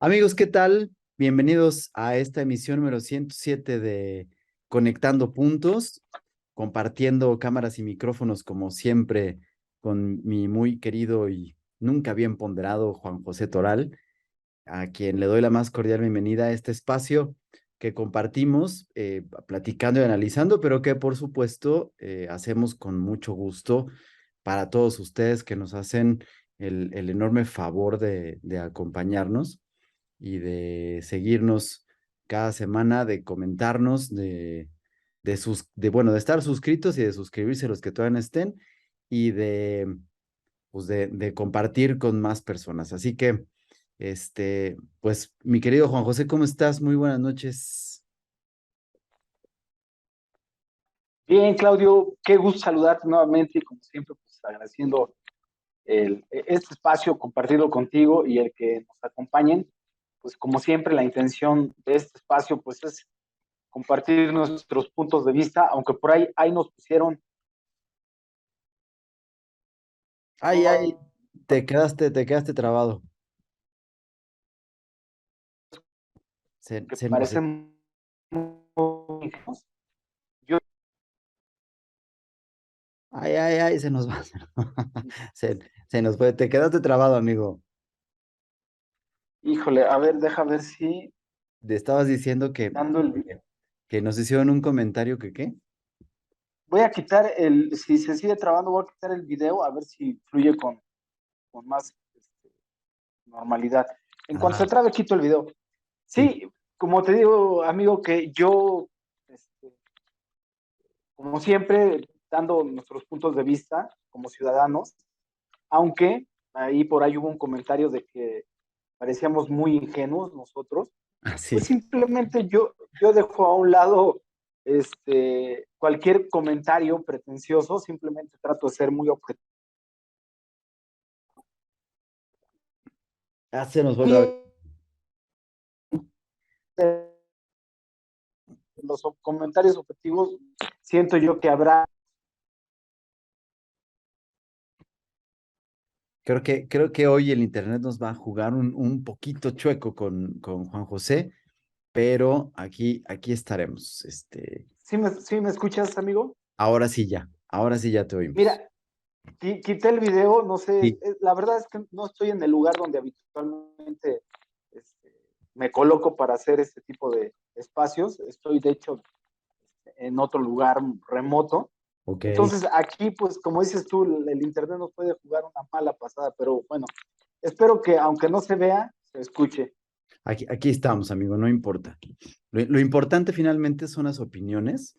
Amigos, ¿qué tal? Bienvenidos a esta emisión número 107 de Conectando Puntos, compartiendo cámaras y micrófonos como siempre con mi muy querido y nunca bien ponderado Juan José Toral, a quien le doy la más cordial bienvenida a este espacio que compartimos, platicando y analizando, pero que por supuesto hacemos con mucho gusto para todos ustedes que nos hacen el enorme favor de acompañarnos y de seguirnos cada semana, de comentarnos, bueno, de estar suscritos y de suscribirse los que todavía no estén y de compartir con más personas. Así que, pues, mi querido Juan José, ¿cómo estás? Muy buenas noches. Bien, Claudio, qué gusto saludarte nuevamente y como siempre, pues agradeciendo este espacio compartido contigo y el que nos acompañen. Pues como siempre, la intención de este espacio pues es compartir nuestros puntos de vista, aunque por ahí nos pusieron. Ay, ay, te quedaste trabado. Se, Que se nos, parecen muy ingenuos. Yo, ay, se nos va. Se, se nos fue. Te quedaste trabado, amigo. híjole, a ver, deja ver si Te estabas diciendo quitando que nos hicieron un comentario que qué. voy a quitar si se sigue trabando, voy a quitar el video a ver si fluye con más normalidad. En cuanto se Ajá, trabe, quito el video. sí. Sí, como te digo, amigo, que yo, como siempre, dando nuestros puntos de vista como ciudadanos, aunque ahí por ahí hubo un comentario de que parecíamos muy ingenuos nosotros, pues Así. simplemente yo dejo a un lado cualquier comentario pretencioso, simplemente trato de ser muy objetivo. Ah, se nos fue otra vez. Y los comentarios objetivos, siento yo que habrá. Creo que hoy el internet nos va a jugar un poquito chueco con Juan José, pero aquí estaremos. ¿Sí me escuchas, amigo? Ahora sí ya te oímos. Mira, quité el video, no sé, Sí, la verdad es que no estoy en el lugar donde habitualmente este, me coloco para hacer este tipo de espacios. Estoy, de hecho, en otro lugar remoto. ok. Entonces, aquí, pues, como dices tú, el internet nos puede jugar una mala pasada, pero bueno, espero que, aunque no se vea, se escuche. Aquí estamos, amigo, no importa. Lo importante finalmente son las opiniones,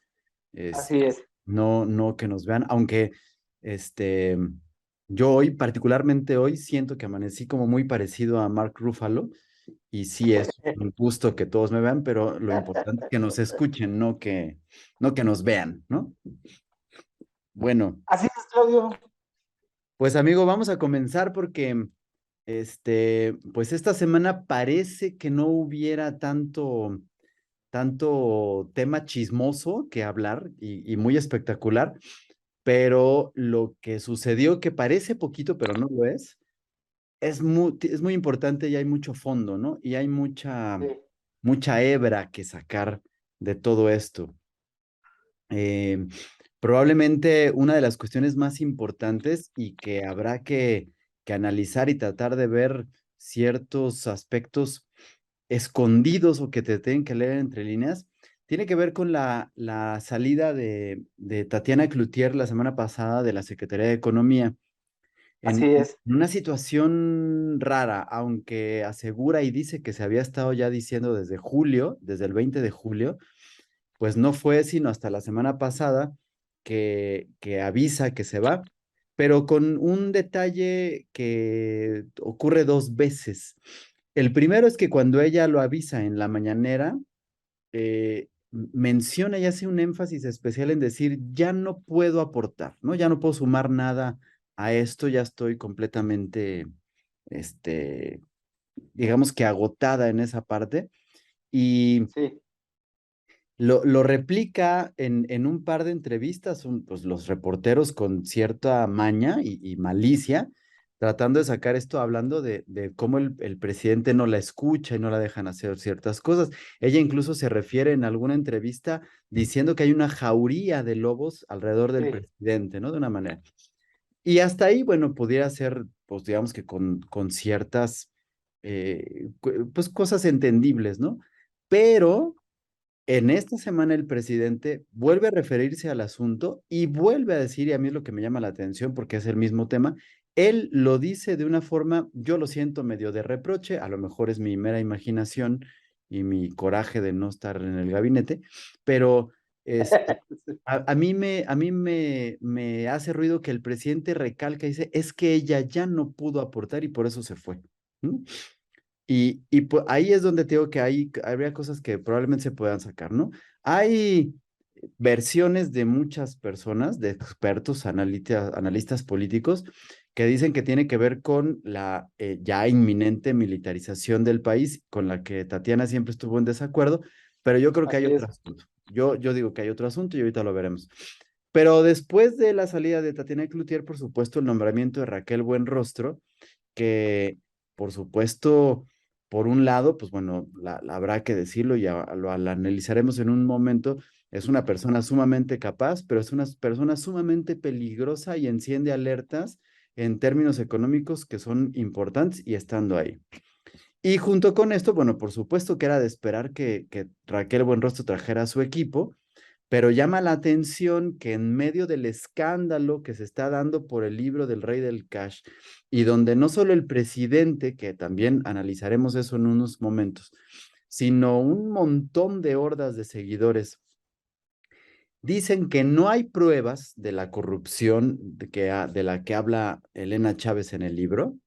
es, Así es. no que nos vean, aunque este, yo hoy, particularmente hoy, siento que amanecí como muy parecido a Mark Ruffalo, y sí es un gusto que todos me vean, pero lo importante es que nos escuchen, no que nos vean, ¿no? Bueno, Así es, Claudio. pues amigo, vamos a comenzar porque pues esta semana parece que no hubiera tanto tema chismoso que hablar y muy espectacular, pero lo que sucedió, que parece poquito, pero no lo es muy importante y hay mucho fondo, ¿no? Y hay Sí, mucha hebra que sacar de todo esto. Eh, Probablemente una de las cuestiones más importantes y que habrá que analizar y tratar de ver ciertos aspectos escondidos o que te tienen que leer entre líneas, tiene que ver con la salida de Tatiana Cloutier la semana pasada de la Secretaría de Economía así en es. una situación rara, aunque asegura y dice que se había estado ya diciendo desde julio, desde el 20 de julio, pues no fue sino hasta la semana pasada que avisa que se va, pero con un detalle que ocurre dos veces. El primero es que cuando ella lo avisa en la mañanera, menciona y hace un énfasis especial en decir, ya no puedo aportar, ¿no? Ya no puedo sumar nada a esto, ya estoy completamente, este, digamos que agotada en esa parte. Y Sí, lo replica en un par de entrevistas, pues, los reporteros con cierta maña y malicia, tratando de sacar esto, hablando de cómo el presidente no la escucha y no la dejan hacer ciertas cosas. Ella incluso se refiere en alguna entrevista diciendo que hay una jauría de lobos alrededor del Sí, presidente, ¿no? De una manera. Y hasta ahí, bueno, pudiera ser, pues digamos que con ciertas, pues cosas entendibles, ¿no? Pero en esta semana el presidente vuelve a referirse al asunto y vuelve a decir, y a mí es lo que me llama la atención porque es el mismo tema, él lo dice de una forma, yo lo siento medio de reproche, a lo mejor es mi mera imaginación y mi coraje de no estar en el gabinete, pero a mí me hace ruido que el presidente recalca y dice, es que ella ya no pudo aportar y por eso se fue. ¿No? Y pues, ahí es donde te digo que habría cosas que probablemente se puedan sacar, ¿no? Hay versiones de muchas personas, de expertos, analistas políticos, que dicen que tiene que ver con la ya inminente militarización del país, con la que Tatiana siempre estuvo en desacuerdo, pero yo creo que hay así otro es, asunto. Yo digo que hay otro asunto y ahorita lo veremos. Pero después de la salida de Tatiana Cloutier, por supuesto, el nombramiento de Raquel Buenrostro, que por supuesto, por un lado, pues bueno, habrá que decirlo y lo analizaremos en un momento, es una persona sumamente capaz, pero es una persona sumamente peligrosa y enciende alertas en términos económicos que son importantes y estando ahí. Y junto con esto, bueno, por supuesto que era de esperar que Raquel Buenrostro trajera a su equipo, pero llama la atención que en medio del escándalo que se está dando por el libro del Rey del Cash, y donde no solo el presidente, que también analizaremos eso en unos momentos, sino un montón de hordas de seguidores, dicen que no hay pruebas de la corrupción de la que habla Elena Chávez en el libro,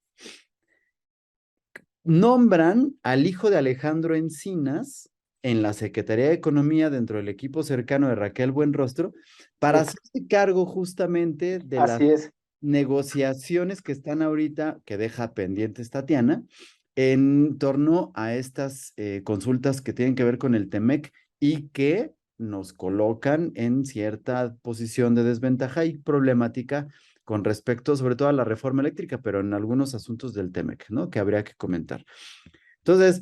nombran al hijo de Alejandro Encinas en la Secretaría de Economía dentro del equipo cercano de Raquel Buenrostro para sí, hacerse cargo justamente de las así es. negociaciones que están ahorita, que deja pendientes Tatiana, en torno a estas consultas que tienen que ver con el TEMEC y que nos colocan en cierta posición de desventaja y problemática con respecto sobre todo a la reforma eléctrica, pero en algunos asuntos del TEMEC, ¿no? Que habría que comentar. Entonces,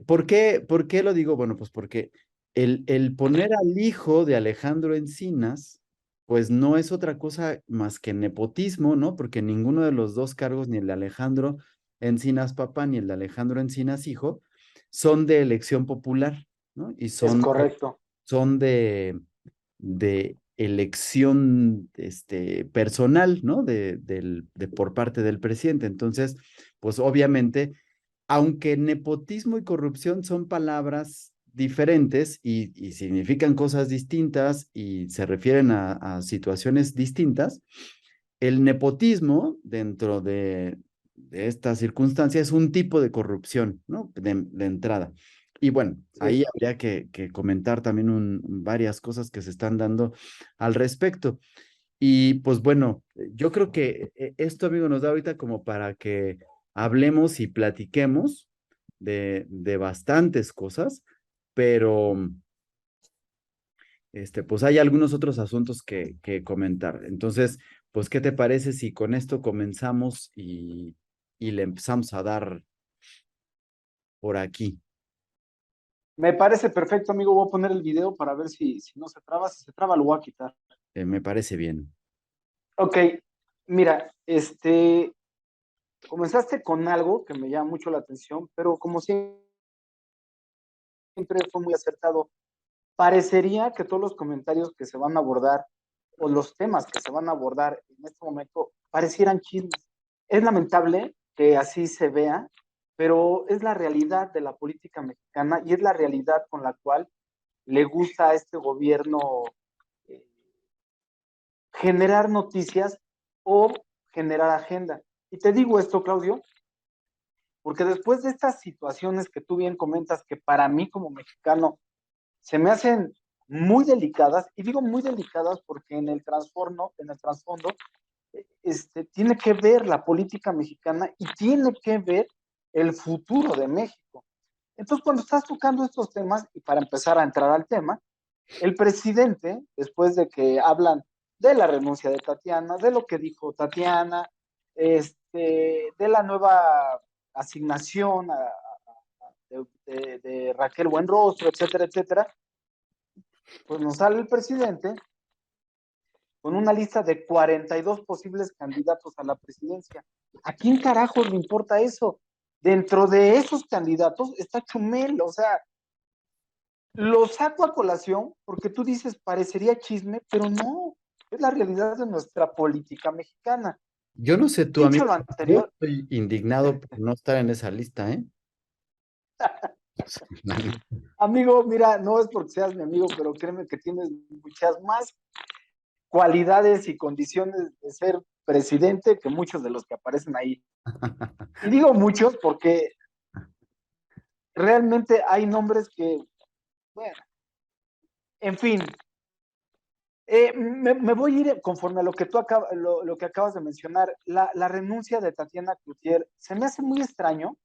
¿por qué lo digo? Bueno, pues porque el poner al hijo de Alejandro Encinas, pues no es otra cosa más que nepotismo, ¿no? Porque ninguno de los dos cargos, ni el de Alejandro Encinas papá, ni el de Alejandro Encinas hijo, son de elección popular, ¿no? Y Es correcto. son de elección personal, ¿no? Por parte del presidente. Entonces, pues obviamente, aunque nepotismo y corrupción son palabras diferentes y significan cosas distintas y se refieren a situaciones distintas, el nepotismo dentro de esta circunstancia es un tipo de corrupción, ¿no? De entrada. Y bueno, Sí. ahí habría que comentar también varias cosas que se están dando al respecto. Y pues bueno, yo creo que esto, amigo, nos da ahorita como para que hablemos y platiquemos de bastantes cosas, pero pues hay algunos otros asuntos que comentar. Entonces, pues, ¿qué te parece si con esto comenzamos y le empezamos a dar por aquí? Me parece perfecto, amigo. Voy a poner el video para ver si no se traba. Si se traba, lo voy a quitar. Me parece bien. Ok, mira, comenzaste con algo que me llama mucho la atención, pero como siempre fue muy acertado. Parecería que todos los comentarios que se van a abordar o los temas que se van a abordar en este momento parecieran chismes. Es lamentable que así se vea, pero es la realidad de la política mexicana y es la realidad con la cual le gusta a este gobierno eh, generar noticias o generar agenda. Y te digo esto, Claudio, porque después de estas situaciones que tú bien comentas, que para mí como mexicano se me hacen muy delicadas, y digo muy delicadas porque en el trasfondo, tiene que ver la política mexicana y tiene que ver el futuro de México. Entonces, cuando estás tocando estos temas, y para empezar a entrar al tema, el presidente, después de que hablan de la renuncia de Tatiana, de lo que dijo Tatiana, de la nueva asignación de Raquel Buenrostro, etcétera, etcétera, pues nos sale el presidente con una lista de 42 posibles candidatos a la presidencia. ¿A quién carajos le importa eso? Dentro de esos candidatos está Chumel, o sea, lo saco a colación porque tú dices parecería chisme, pero no, es la realidad de nuestra política mexicana. Yo no sé tú, Dicho amigo, lo yo anterior, estoy indignado por no estar en esa lista, ¿eh? amigo, mira, no es porque seas mi amigo, pero créeme que tienes muchas más cualidades y condiciones de ser presidente que muchos de los que aparecen ahí. Y digo muchos porque realmente hay nombres que, bueno, en fin, me voy a ir conforme a lo que tú lo que acabas de mencionar. La renuncia de Tatiana Cloutier se me hace muy extraño.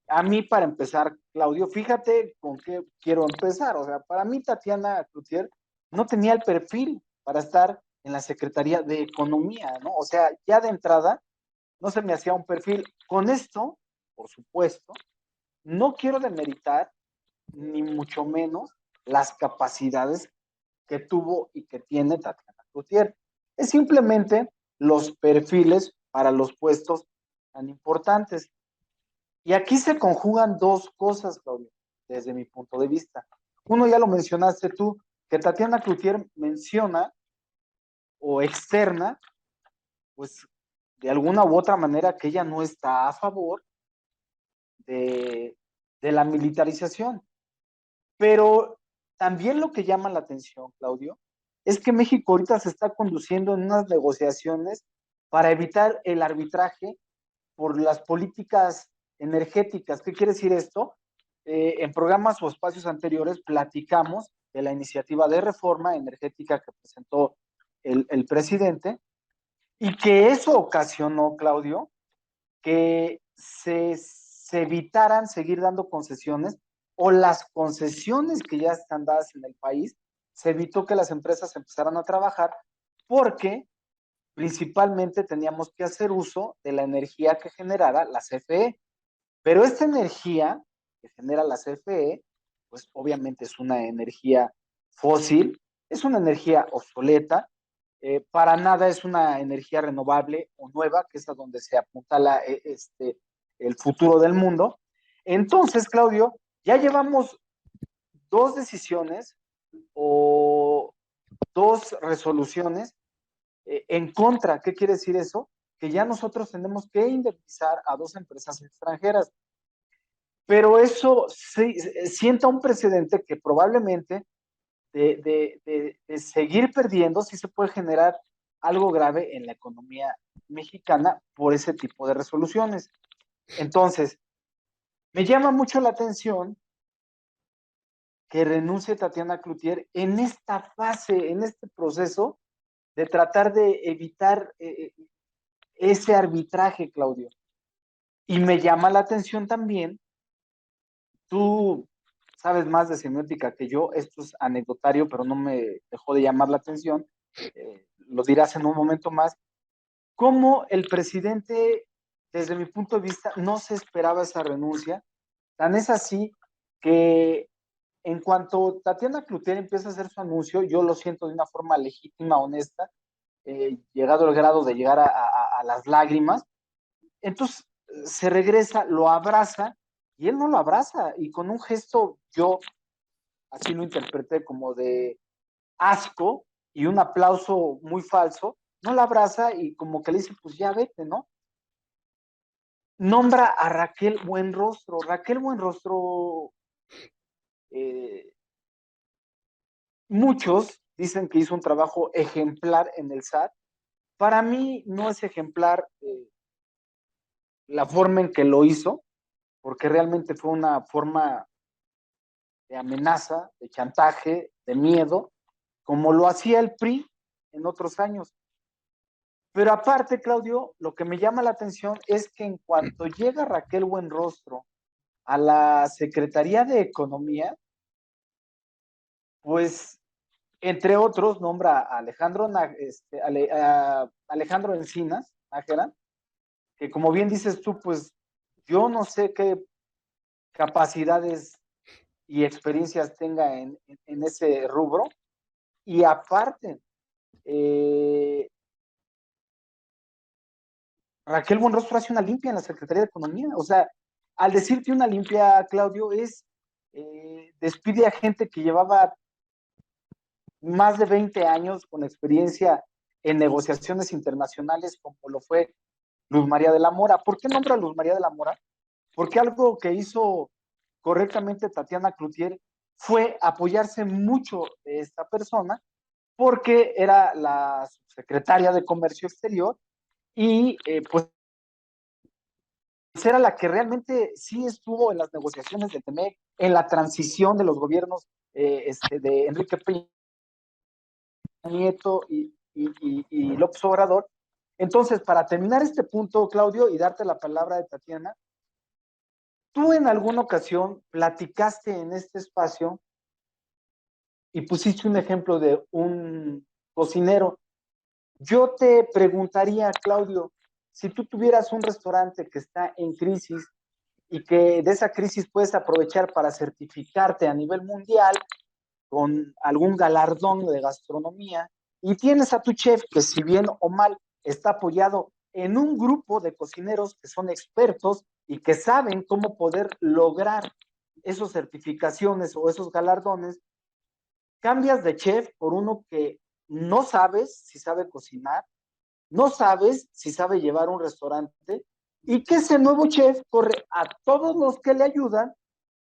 A mí, para empezar, Claudio, fíjate con qué quiero empezar. O sea, para mí, Tatiana Cloutier no tenía el perfil para estar en la Secretaría de Economía, ¿no? O sea, ya de entrada no se me hacía un perfil. Con esto, por supuesto, no quiero demeritar, ni mucho menos, las capacidades que tuvo y que tiene Tatiana Cloutier. Es simplemente los perfiles para los puestos tan importantes. Y aquí se conjugan dos cosas, Claudio, desde mi punto de vista. Uno, ya lo mencionaste tú, que Tatiana Cloutier menciona o externa, pues de alguna u otra manera, que ella no está a favor de la militarización. Pero también lo que llama la atención, Claudio, es que México ahorita se está conduciendo en unas negociaciones para evitar el arbitraje por las políticas energéticas. ¿Qué quiere decir esto? En programas o espacios anteriores platicamos de la iniciativa de reforma energética que presentó el presidente y que eso ocasionó, Claudio, que se evitaran seguir dando concesiones o las concesiones que ya están dadas en el país, se evitó que las empresas empezaran a trabajar porque principalmente teníamos que hacer uso de la energía que generara la CFE. Pero esta energía que genera la CFE, pues obviamente es una energía fósil, es una energía obsoleta, para nada es una energía renovable o nueva, que es a donde se apunta el futuro del mundo. Entonces, Claudio, ya llevamos dos decisiones o dos resoluciones en contra. ¿Qué quiere decir eso? Que ya nosotros tenemos que indemnizar a dos empresas extranjeras. Pero eso sí, sienta un precedente que probablemente de seguir perdiendo, sí se puede generar algo grave en la economía mexicana por ese tipo de resoluciones. Entonces, me llama mucho la atención que renuncie Tatiana Cloutier en esta fase, en este proceso de tratar de evitar ese arbitraje, Claudio. Y me llama la atención también, tú sabes más de semiótica que yo, esto es anecdotario, pero no me dejó de llamar la atención, lo dirás en un momento más, cómo el presidente, desde mi punto de vista, no se esperaba esa renuncia. Tan es así que en cuanto Tatiana Cloutier empieza a hacer su anuncio, yo lo siento de una forma legítima, honesta, llegado el grado de llegar a las lágrimas, entonces se regresa, lo abraza y él no lo abraza y con un gesto, yo así lo interpreté como de asco y un aplauso muy falso, no la abraza y como que le dice, pues ya vete, ¿no? Nombra a Raquel Buenrostro. Raquel Buenrostro, eh, muchos dicen que hizo un trabajo ejemplar en el SAT. Para mí no es ejemplar la forma en que lo hizo, porque realmente fue una forma de amenaza, de chantaje, de miedo, como lo hacía el PRI en otros años. Pero aparte, Claudio, lo que me llama la atención es que en cuanto llega Raquel Buenrostro a la Secretaría de Economía, pues, entre otros, nombra a Alejandro Encinas, Nájera, que como bien dices tú, pues yo no sé qué capacidades y experiencias tenga en ese rubro. Y aparte, eh, Raquel Buenrostro hace una limpia en la Secretaría de Economía. O sea, al decirte una limpia, Claudio, es despide a gente que llevaba más de 20 años con experiencia en negociaciones internacionales, como lo fue Luz María de la Mora. ¿Por qué nombra a Luz María de la Mora? Porque algo que hizo correctamente Tatiana Cloutier fue apoyarse mucho de esta persona, porque era la secretaria de Comercio Exterior y pues era la que realmente sí estuvo en las negociaciones de TEMEC, en la transición de los gobiernos de Enrique Peña Nieto y López Obrador. Entonces, para terminar este punto, Claudio, y darte la palabra de Tatiana, tú en alguna ocasión platicaste en este espacio y pusiste un ejemplo de un cocinero. Yo te preguntaría, Claudio, si tú tuvieras un restaurante que está en crisis y que de esa crisis puedes aprovechar para certificarte a nivel mundial con algún galardón de gastronomía y tienes a tu chef que si bien o mal está apoyado en un grupo de cocineros que son expertos y que saben cómo poder lograr esas certificaciones o esos galardones, cambias de chef por uno que no sabes si sabe cocinar, no sabes si sabe llevar un restaurante y que ese nuevo chef corre a todos los que le ayudan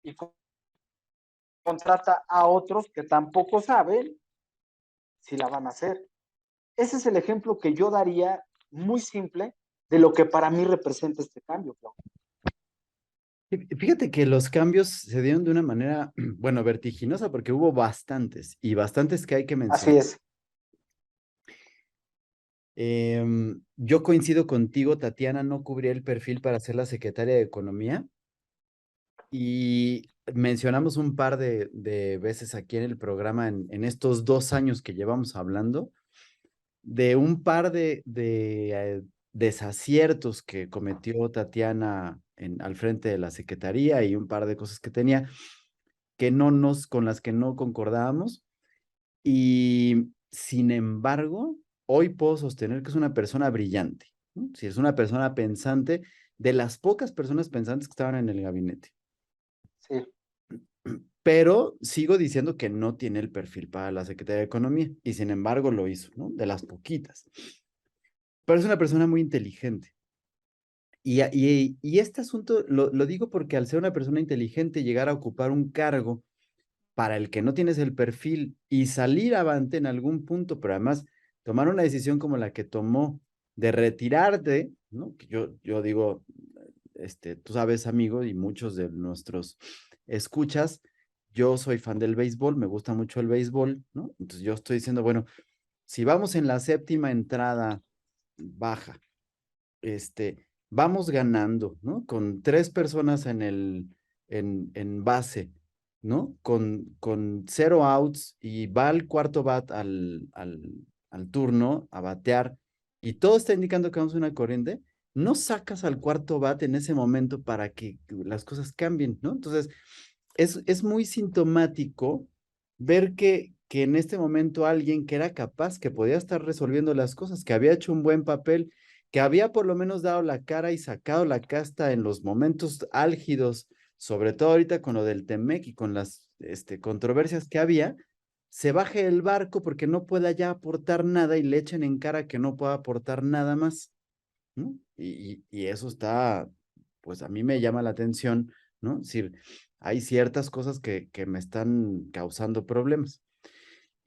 y contrata a otros que tampoco saben si la van a hacer. Ese es el ejemplo que yo daría muy simple de lo que para mí representa este cambio, Claudio. Fíjate que los cambios se dieron de una manera, bueno, vertiginosa, porque hubo bastantes y bastantes que hay que Así mencionar. es. Yo coincido contigo, Tatiana no cubría el perfil para ser la secretaria de Economía y mencionamos un par de veces aquí en el programa, en estos 2 años que llevamos hablando, de un par de desaciertos que cometió Tatiana al frente de la secretaría y un par de cosas que tenía con las que no concordábamos. Y sin embargo, hoy puedo sostener que es una persona brillante, ¿no? Si es una persona pensante, de las pocas personas pensantes que estaban en el gabinete. Sí. Pero sigo diciendo que no tiene el perfil para la Secretaría de Economía y sin embargo lo hizo, ¿no? De las poquitas. Pero es una persona muy inteligente. Y este asunto lo digo porque al ser una persona inteligente, llegar a ocupar un cargo para el que no tienes el perfil y salir avante en algún punto, pero además tomar una decisión como la que tomó de retirarte, ¿no? Que yo digo, tú sabes, amigo, y muchos de nuestros escuchas, yo soy fan del béisbol, me gusta mucho el béisbol, ¿no? Entonces yo estoy diciendo, bueno, si vamos en la séptima entrada baja, vamos ganando, ¿no? Con 3 personas en base, ¿no? Con 0 outs y va al cuarto bat al turno a batear y todo está indicando que vamos a una corriente, no sacas al cuarto bat en ese momento para que las cosas cambien, ¿no? Entonces, es muy sintomático ver que en este momento alguien que era capaz, que podía estar resolviendo las cosas, que había hecho un buen papel, que había por lo menos dado la cara y sacado la casta en los momentos álgidos, sobre todo ahorita con lo del Temec y con las controversias que había, se baje el barco porque no pueda ya aportar nada y le echen en cara que no pueda aportar nada más, ¿no? Y eso está, pues a mí me llama la atención, ¿no? Es decir, hay ciertas cosas que me están causando problemas.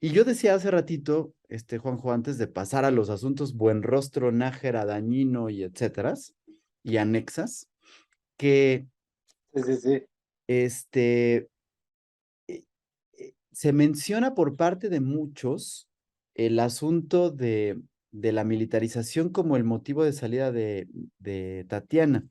Y yo decía hace ratito, Juanjo, antes de pasar a los asuntos Buenrostro, Nájera, Dañino y etcétera, y anexas, que Sí, sí, sí. este, se menciona por parte de muchos el asunto de la militarización como el motivo de salida de Tatiana.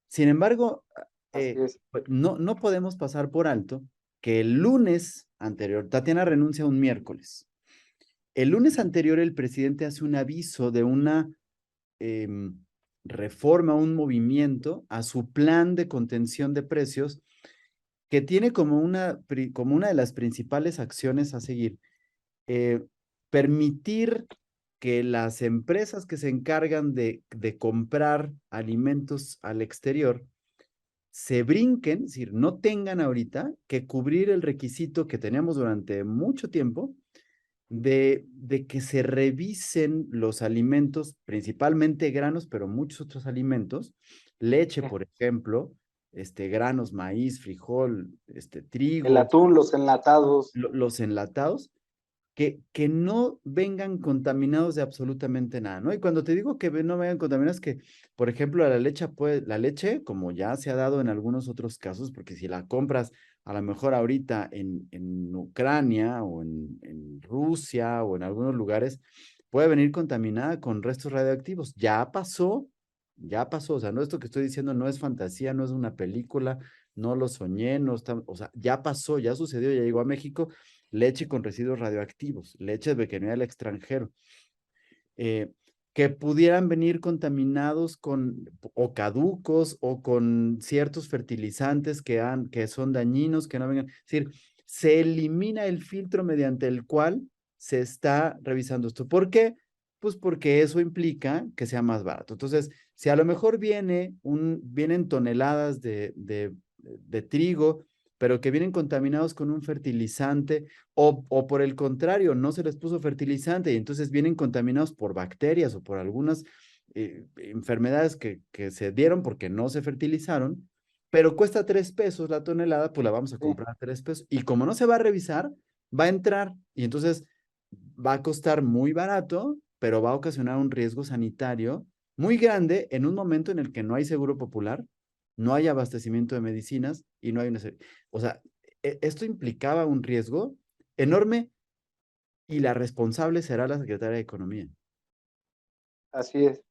Sin embargo, Así es. pues, no podemos pasar por alto que el lunes anterior, Tatiana renuncia un miércoles. El lunes anterior el presidente hace un aviso de una em, reforma, un movimiento a su plan de contención de precios que tiene como una de las principales acciones a seguir, permitir que las empresas que se encargan de comprar alimentos al exterior se brinquen, es decir, no tengan ahorita que cubrir el requisito que teníamos durante mucho tiempo de que se revisen los alimentos, principalmente granos, pero muchos otros alimentos, leche, por ejemplo, granos, maíz, frijol, El trigo, atún, los enlatados. los enlatados, que no vengan contaminados de absolutamente nada, ¿no? Y cuando te digo que no vengan contaminados, que, por ejemplo, la leche, como ya se ha dado en algunos otros casos, porque si la compras a lo mejor ahorita en Ucrania o en Rusia o en algunos lugares, puede venir contaminada con restos radioactivos. Ya pasó, o sea, no, esto que estoy diciendo no es fantasía, no es una película, no lo soñé, no está, o sea, ya pasó, ya sucedió, ya llegó a México leche con residuos radioactivos, leche de que venía del extranjero, eh, que pudieran venir contaminados con o caducos o con ciertos fertilizantes que son dañinos, que no vengan. Es decir, se elimina el filtro mediante el cual se está revisando esto. ¿Por qué? Pues porque eso implica que sea más barato. Entonces, si a lo mejor vienen toneladas de trigo, pero que vienen contaminados con un fertilizante, o por el contrario, no se les puso fertilizante y entonces vienen contaminados por bacterias o por algunas enfermedades que se dieron porque no se fertilizaron, pero cuesta 3 pesos la tonelada, pues la vamos a Sí, comprar a 3 pesos. Y como no se va a revisar, va a entrar y entonces va a costar muy barato, pero va a ocasionar un riesgo sanitario muy grande en un momento en el que no hay seguro popular, no hay abastecimiento de medicinas y no hay una... O sea, esto implicaba un riesgo enorme y la responsable será la Secretaria de Economía. así es.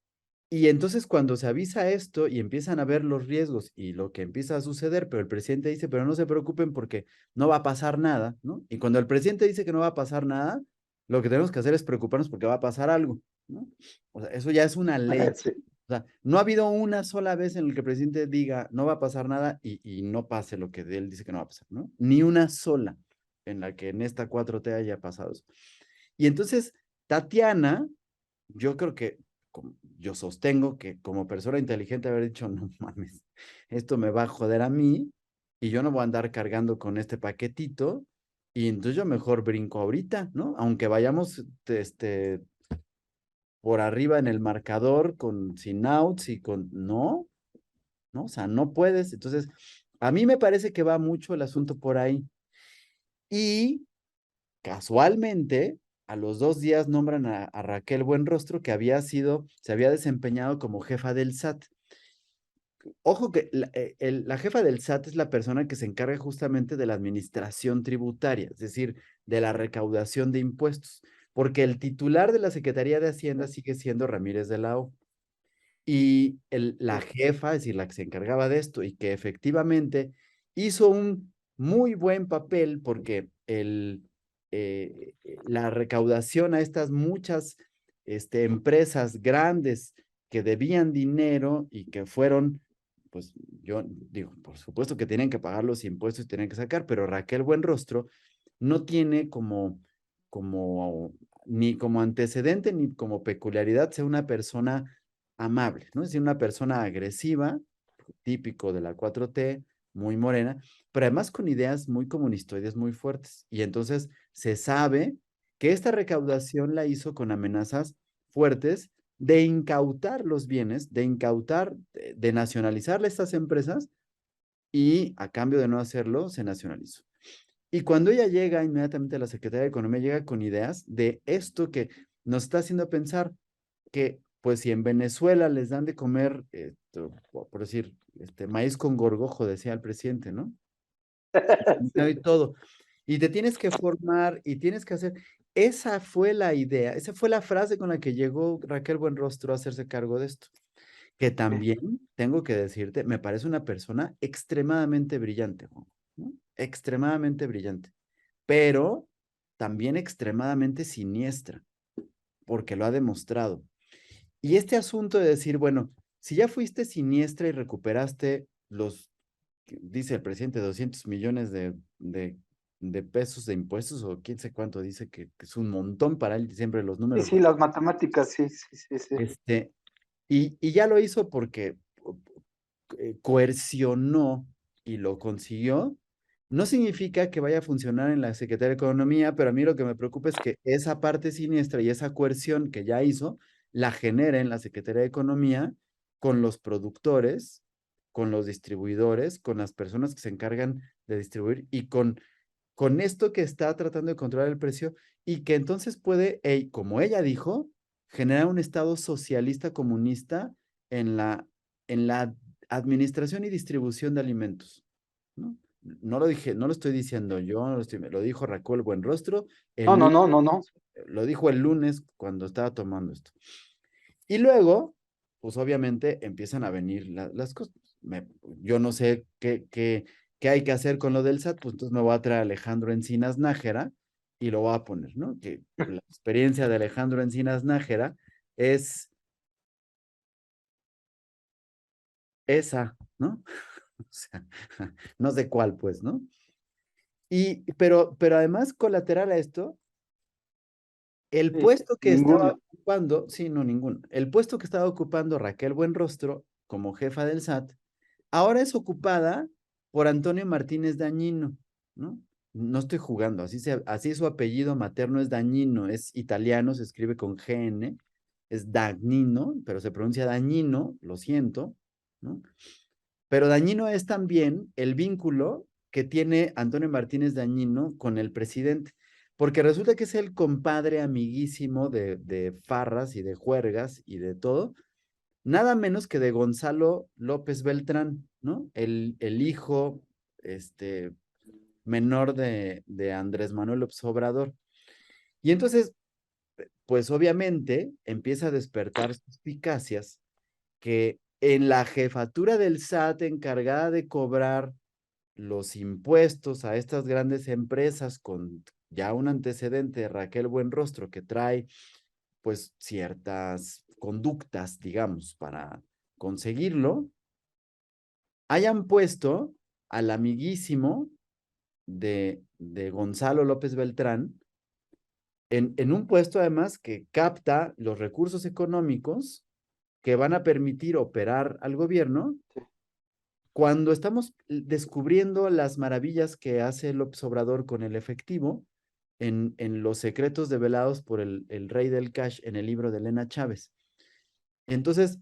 Y entonces cuando se avisa esto y empiezan a ver los riesgos y lo que empieza a suceder, pero el presidente dice, pero no se preocupen porque no va a pasar nada, ¿no? Y cuando el presidente dice que no va a pasar nada, lo que tenemos que hacer es preocuparnos porque va a pasar algo, ¿no? O sea, eso ya es una ley. Sí, O sea, no ha habido una sola vez en la que el presidente diga no va a pasar nada y no pase lo que él dice que no va a pasar, ¿no? Ni una sola en la que en esta 4T haya pasado eso. Y entonces, Tatiana, yo creo que, yo sostengo que como persona inteligente haber dicho, no mames, esto me va a joder a mí y yo no voy a andar cargando con este paquetito y entonces yo mejor brinco ahorita, ¿no? Aunque vayamos, por arriba en el marcador sin outs y no, ¿no? O sea, no puedes. Entonces, a mí me parece que va mucho el asunto por ahí. Y casualmente, a los 2 días nombran a Raquel Buenrostro, que se había desempeñado como jefa del SAT. Ojo que la jefa del SAT es la persona que se encarga justamente de la administración tributaria, es decir, de la recaudación de impuestos, porque el titular de la Secretaría de Hacienda sigue siendo Ramírez de la O. Y la sí, jefa, es decir, la que se encargaba de esto y que efectivamente hizo un muy buen papel porque la recaudación a estas muchas empresas grandes que debían dinero y que fueron, pues yo digo, por supuesto que tienen que pagar los impuestos y tienen que sacar, pero Raquel Buenrostro no tiene como, ni como antecedente ni como peculiaridad ser una persona amable, ¿no? Es decir, una persona agresiva, típico de la 4T, muy morena, pero además con ideas muy comunistoides muy fuertes. Y entonces se sabe que esta recaudación la hizo con amenazas fuertes de incautar los bienes, de nacionalizarle estas empresas y a cambio de no hacerlo, se nacionalizó. Y cuando ella llega inmediatamente a la Secretaría de Economía, llega con ideas de esto que nos está haciendo pensar que, pues, si en Venezuela les dan de comer, por decir, maíz con gorgojo, decía el presidente, ¿no? Y todo. Y te tienes que formar y tienes que hacer. Esa fue la idea, esa fue la frase con la que llegó Raquel Buenrostro a hacerse cargo de esto. Que sí, también, tengo que decirte, me parece una persona extremadamente brillante, Juan, ¿no? Extremadamente brillante, pero también extremadamente siniestra, porque lo ha demostrado. Y este asunto de decir, bueno, si ya fuiste siniestra y recuperaste dice el presidente, 200 millones de pesos de impuestos, o quién sé cuánto dice que es un montón para él, siempre los Sí, números. sí, las matemáticas, sí, sí, sí, sí. Este, y ya lo hizo porque coercionó y lo consiguió. No significa que vaya a funcionar en la Secretaría de Economía, pero a mí lo que me preocupa es que esa parte siniestra y esa coerción que ya hizo, la genere en la Secretaría de Economía con los productores, con los distribuidores, con las personas que se encargan de distribuir y con esto que está tratando de controlar el precio y que entonces puede, como ella dijo, generar un estado socialista comunista en la administración y distribución de alimentos, ¿no? No lo dije, no lo estoy diciendo yo, lo dijo Raquel Buenrostro, No, el no, lunes, no, no, no. lo dijo el lunes cuando estaba tomando esto. Y luego, pues obviamente empiezan a venir las cosas. Yo no sé qué hay que hacer con lo del SAT, pues entonces me voy a traer a Alejandro Encinas Nájera y lo voy a poner, ¿no? Que la experiencia de Alejandro Encinas Nájera es esa, ¿no? O sea, no sé cuál, pues, ¿no? Pero además, colateral a esto, el Sí, puesto que estaba ninguno. ocupando, sí, no, ninguno, el puesto que estaba ocupando Raquel Buenrostro como jefa del SAT, ahora es ocupada por Antonio Martínez Dañino, ¿no? No estoy jugando, así su apellido materno es Dañino, es italiano, se escribe con GN, es Dagnino, pero se pronuncia Dañino, lo siento, ¿no? Pero Dañino es también el vínculo que tiene Antonio Martínez Dañino con el presidente, porque resulta que es el compadre amiguísimo de farras y de juergas y de todo, nada menos que de Gonzalo López Beltrán, ¿no? El hijo menor de Andrés Manuel López Obrador. Y entonces, pues obviamente empieza a despertar suspicacias que en la jefatura del SAT encargada de cobrar los impuestos a estas grandes empresas con ya un antecedente de Raquel Buenrostro que trae pues ciertas conductas, digamos, para conseguirlo, hayan puesto al amiguísimo de Gonzalo López Beltrán en un puesto además que capta los recursos económicos que van a permitir operar al gobierno Sí. cuando estamos descubriendo las maravillas que hace López Obrador con el efectivo en Los secretos develados por el rey del cash en el libro de Elena Chávez. Entonces,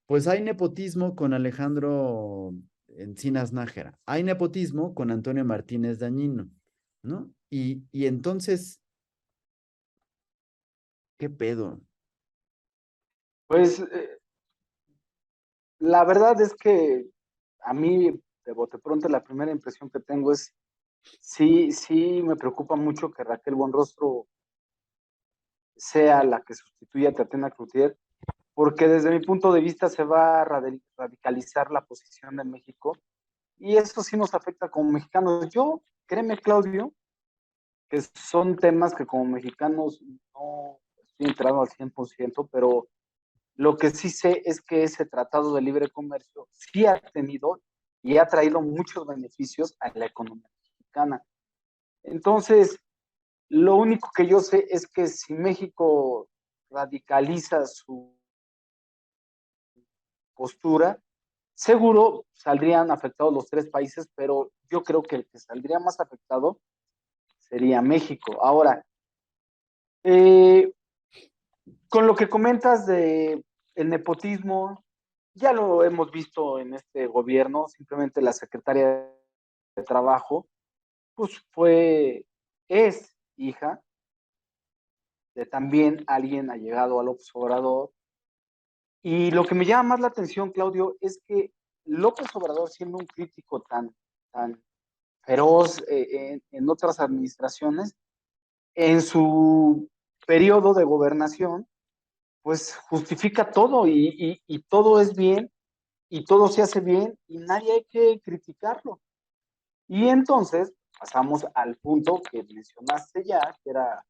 pues hay nepotismo con Alejandro Encinas Nájera, hay nepotismo con Antonio Martínez Dañino, ¿no? Y entonces, ¿qué pedo? Pues la verdad es que a mí, de bote pronto, la primera impresión que tengo es, sí, sí me preocupa mucho que Raquel Buenrostro sea la que sustituya a Tatiana Cloutier, porque desde mi punto de vista se va a radicalizar la posición de México y eso sí nos afecta como mexicanos. Yo, créeme, Claudio, que son temas que como mexicanos no estoy enterado al 100%, pero lo que sí sé es que ese tratado de libre comercio sí ha tenido y ha traído muchos beneficios a la economía mexicana. Entonces, lo único que yo sé es que si México radicaliza su postura, seguro saldrían afectados los tres países, pero yo creo que el que saldría más afectado sería México. Ahora, eh, con lo que comentas de el nepotismo, ya lo hemos visto en este gobierno, simplemente la secretaria de Trabajo, pues es hija de también alguien allegado al López Obrador. Y lo que me llama más la atención, Claudio, es que López Obrador, siendo un crítico tan feroz en otras administraciones, en su periodo de gobernación, pues justifica todo y todo es bien y todo se hace bien y nadie hay que criticarlo. Y entonces pasamos al punto que mencionaste ya, que era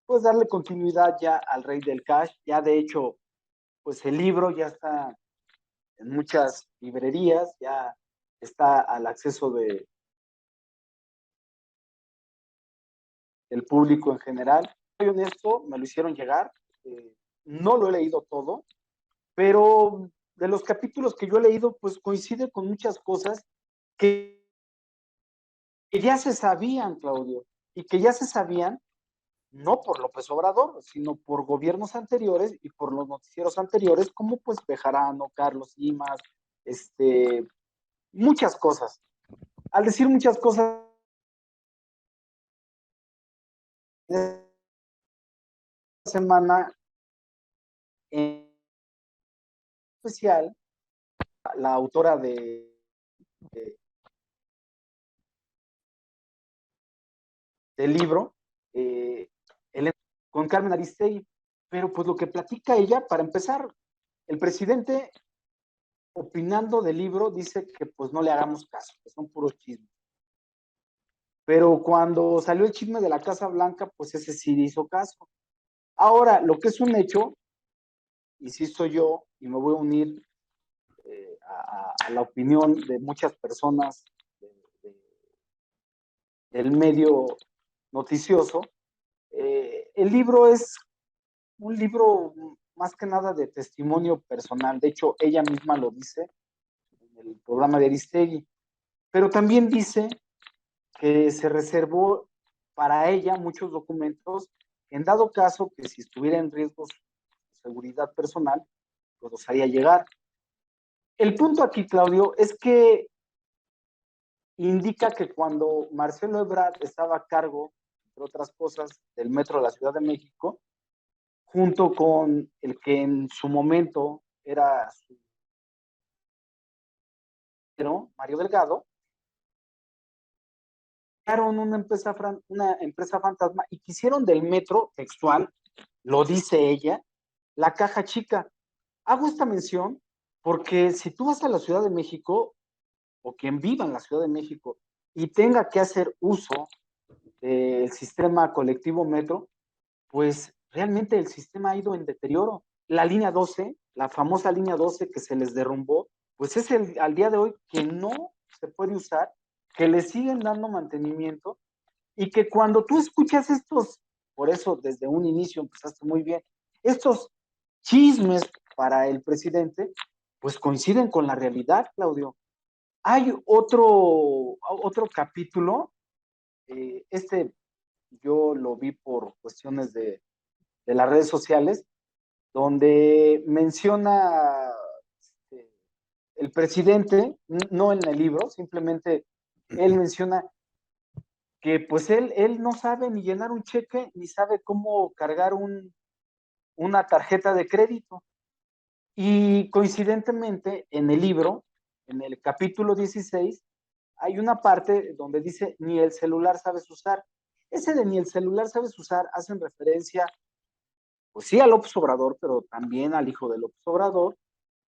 pues darle continuidad ya al Rey del Cash. Ya de hecho, pues el libro ya está en muchas librerías, ya está al acceso del público en general. Soy honesto, me lo hicieron llegar, no lo he leído todo, pero de los capítulos que yo he leído, pues coincide con muchas cosas que ya se sabían, Claudio, y que ya se sabían no por López Obrador, sino por gobiernos anteriores y por los noticieros anteriores, como pues Bejarano, Carlos Imas, muchas cosas. Al decir muchas cosas, esta semana en especial, la autora del libro, con Carmen Aristegui, pero pues lo que platica ella, para empezar, el presidente opinando del libro dice que pues no le hagamos caso, que son puros chismes. Pero cuando salió el chisme de la Casa Blanca, pues ese sí hizo caso. Ahora, lo que es un hecho, insisto yo, y me voy a unir a la opinión de muchas personas de, del medio noticioso, el libro es un libro más que nada de testimonio personal. De hecho, ella misma lo dice en el programa de Aristegui, pero también dice que se reservó para ella muchos documentos, en dado caso que si estuviera en riesgo su seguridad personal, pues los haría llegar. El punto aquí, Claudio, es que indica que cuando Marcelo Ebrard estaba a cargo, entre otras cosas, del metro de la Ciudad de México, junto con el que en su momento era su Mario Delgado, crearon una empresa fantasma y quisieron del metro textual, lo dice ella, la caja chica. Hago esta mención porque si tú vas a la Ciudad de México, o quien viva en la Ciudad de México y tenga que hacer uso del sistema colectivo metro, pues realmente el sistema ha ido en deterioro. La línea 12, la famosa línea 12 que se les derrumbó, pues es al día de hoy que no se puede usar, que le siguen dando mantenimiento y que cuando tú escuchas estos, por eso desde un inicio empezaste muy bien, estos chismes para el presidente, pues coinciden con la realidad, Claudio. Hay otro capítulo, yo lo vi por cuestiones de las redes sociales, donde menciona el presidente, no en el libro, simplemente él menciona que pues él no sabe ni llenar un cheque, ni sabe cómo cargar una tarjeta de crédito. Y coincidentemente en el libro, en el capítulo 16, hay una parte donde dice ni el celular sabes usar. Ese de ni el celular sabes usar hacen referencia, pues sí, a López Obrador, pero también al hijo de López Obrador,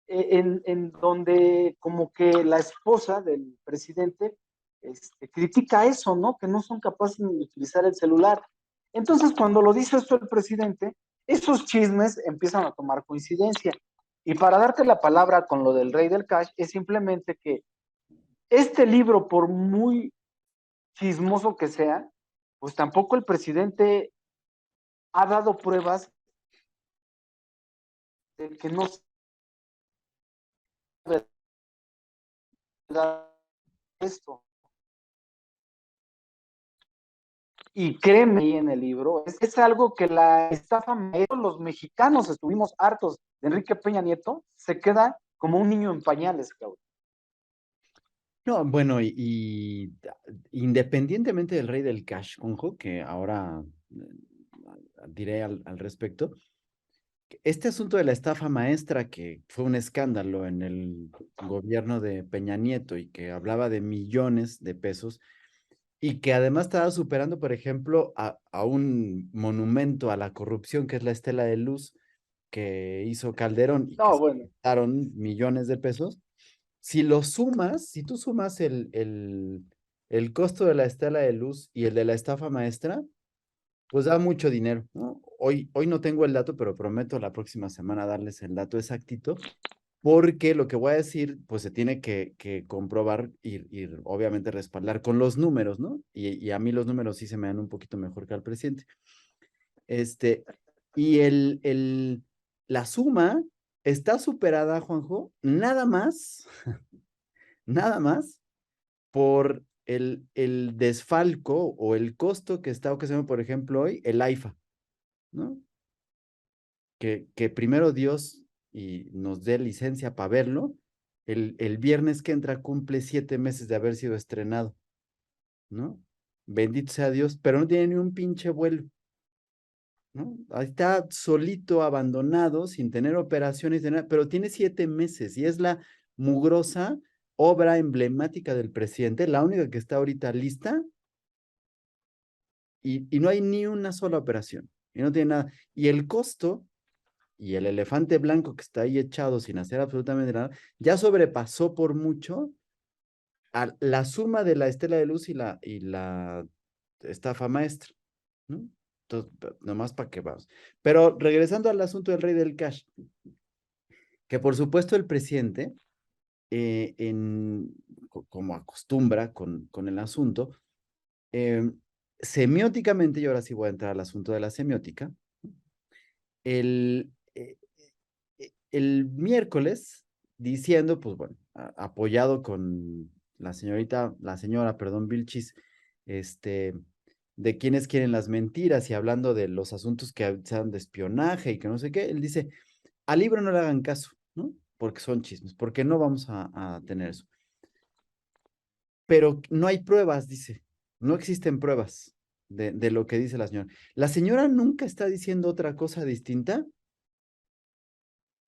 en donde como que la esposa del presidente critica eso, ¿no? Que no son capaces de utilizar el celular. Entonces, cuando lo dice esto el presidente, esos chismes empiezan a tomar coincidencia. Y para darte la palabra con lo del rey del cash, es simplemente que este libro, por muy chismoso que sea, pues tampoco el presidente ha dado pruebas de que no sabe esto. Y créeme ahí en el libro, es algo que la estafa maestra, los mexicanos estuvimos hartos de Enrique Peña Nieto, se queda como un niño en pañales, Claudio. No, bueno, independientemente del rey del cash, Juanjo, que ahora diré al respecto, este asunto de la estafa maestra, que fue un escándalo en el gobierno de Peña Nieto y que hablaba de millones de pesos, y que además estaba superando, por ejemplo, a un monumento a la corrupción, que es la Estela de Luz, que hizo Calderón y que No, se bueno, gastaron millones de pesos. Si lo sumas, si tú sumas el costo de la Estela de Luz y el de la estafa maestra, pues da mucho dinero, ¿no? Hoy no tengo el dato, pero prometo la próxima semana darles el dato exactito. porque lo que voy a decir, pues se tiene que comprobar y obviamente respaldar con los números, ¿no? Y a mí los números sí se me dan un poquito mejor que al presidente. Y la suma está superada, Juanjo, nada más por el desfalco o el costo que está ocasionando, por ejemplo, hoy el AIFA, ¿no? Que primero Dios y nos dé licencia para verlo. El viernes que entra cumple 7 meses de haber sido estrenado, ¿no? Bendito sea Dios, pero no tiene ni un pinche vuelo, ¿no? Ahí está solito, abandonado, sin tener operaciones, pero tiene 7 meses y es la mugrosa obra emblemática del presidente, la única que está ahorita lista y no hay ni una sola operación y no tiene nada. Y el costo y el elefante blanco que está ahí echado sin hacer absolutamente nada, ya sobrepasó por mucho a la suma de la estela de luz y la estafa maestra, ¿no? Entonces, nomás para que vamos. Pero regresando al asunto del rey del cash, que por supuesto el presidente, como acostumbra con el asunto, semióticamente, y ahora sí voy a entrar al asunto de la semiótica, el, el miércoles diciendo, pues bueno, apoyado con la señora, perdón, Vilchis, de quienes quieren las mentiras y hablando de los asuntos que sean de espionaje y que no sé qué, él dice, al libro no le hagan caso, ¿no? Porque son chismes, porque no vamos a tener eso. Pero no hay pruebas, dice, no existen pruebas de lo que dice la señora. La señora nunca está diciendo otra cosa distinta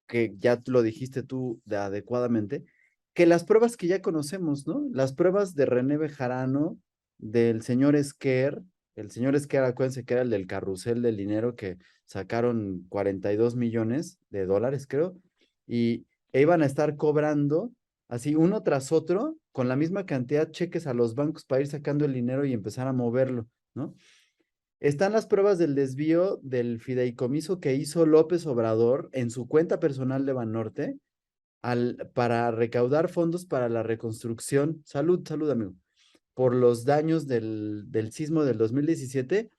que ya lo dijiste tú adecuadamente, que las pruebas que ya conocemos, ¿no? Las pruebas de René Bejarano, del señor Esquer, el señor Esquer, acuérdense que era el del carrusel del dinero que sacaron 42 millones de dólares, creo, e iban a estar cobrando así uno tras otro con la misma cantidad cheques a los bancos para ir sacando el dinero y empezar a moverlo, ¿no? Están las pruebas del desvío del fideicomiso que hizo López Obrador en su cuenta personal de Banorte para recaudar fondos para la reconstrucción. Salud, salud, amigo. Por los daños del sismo del 2017,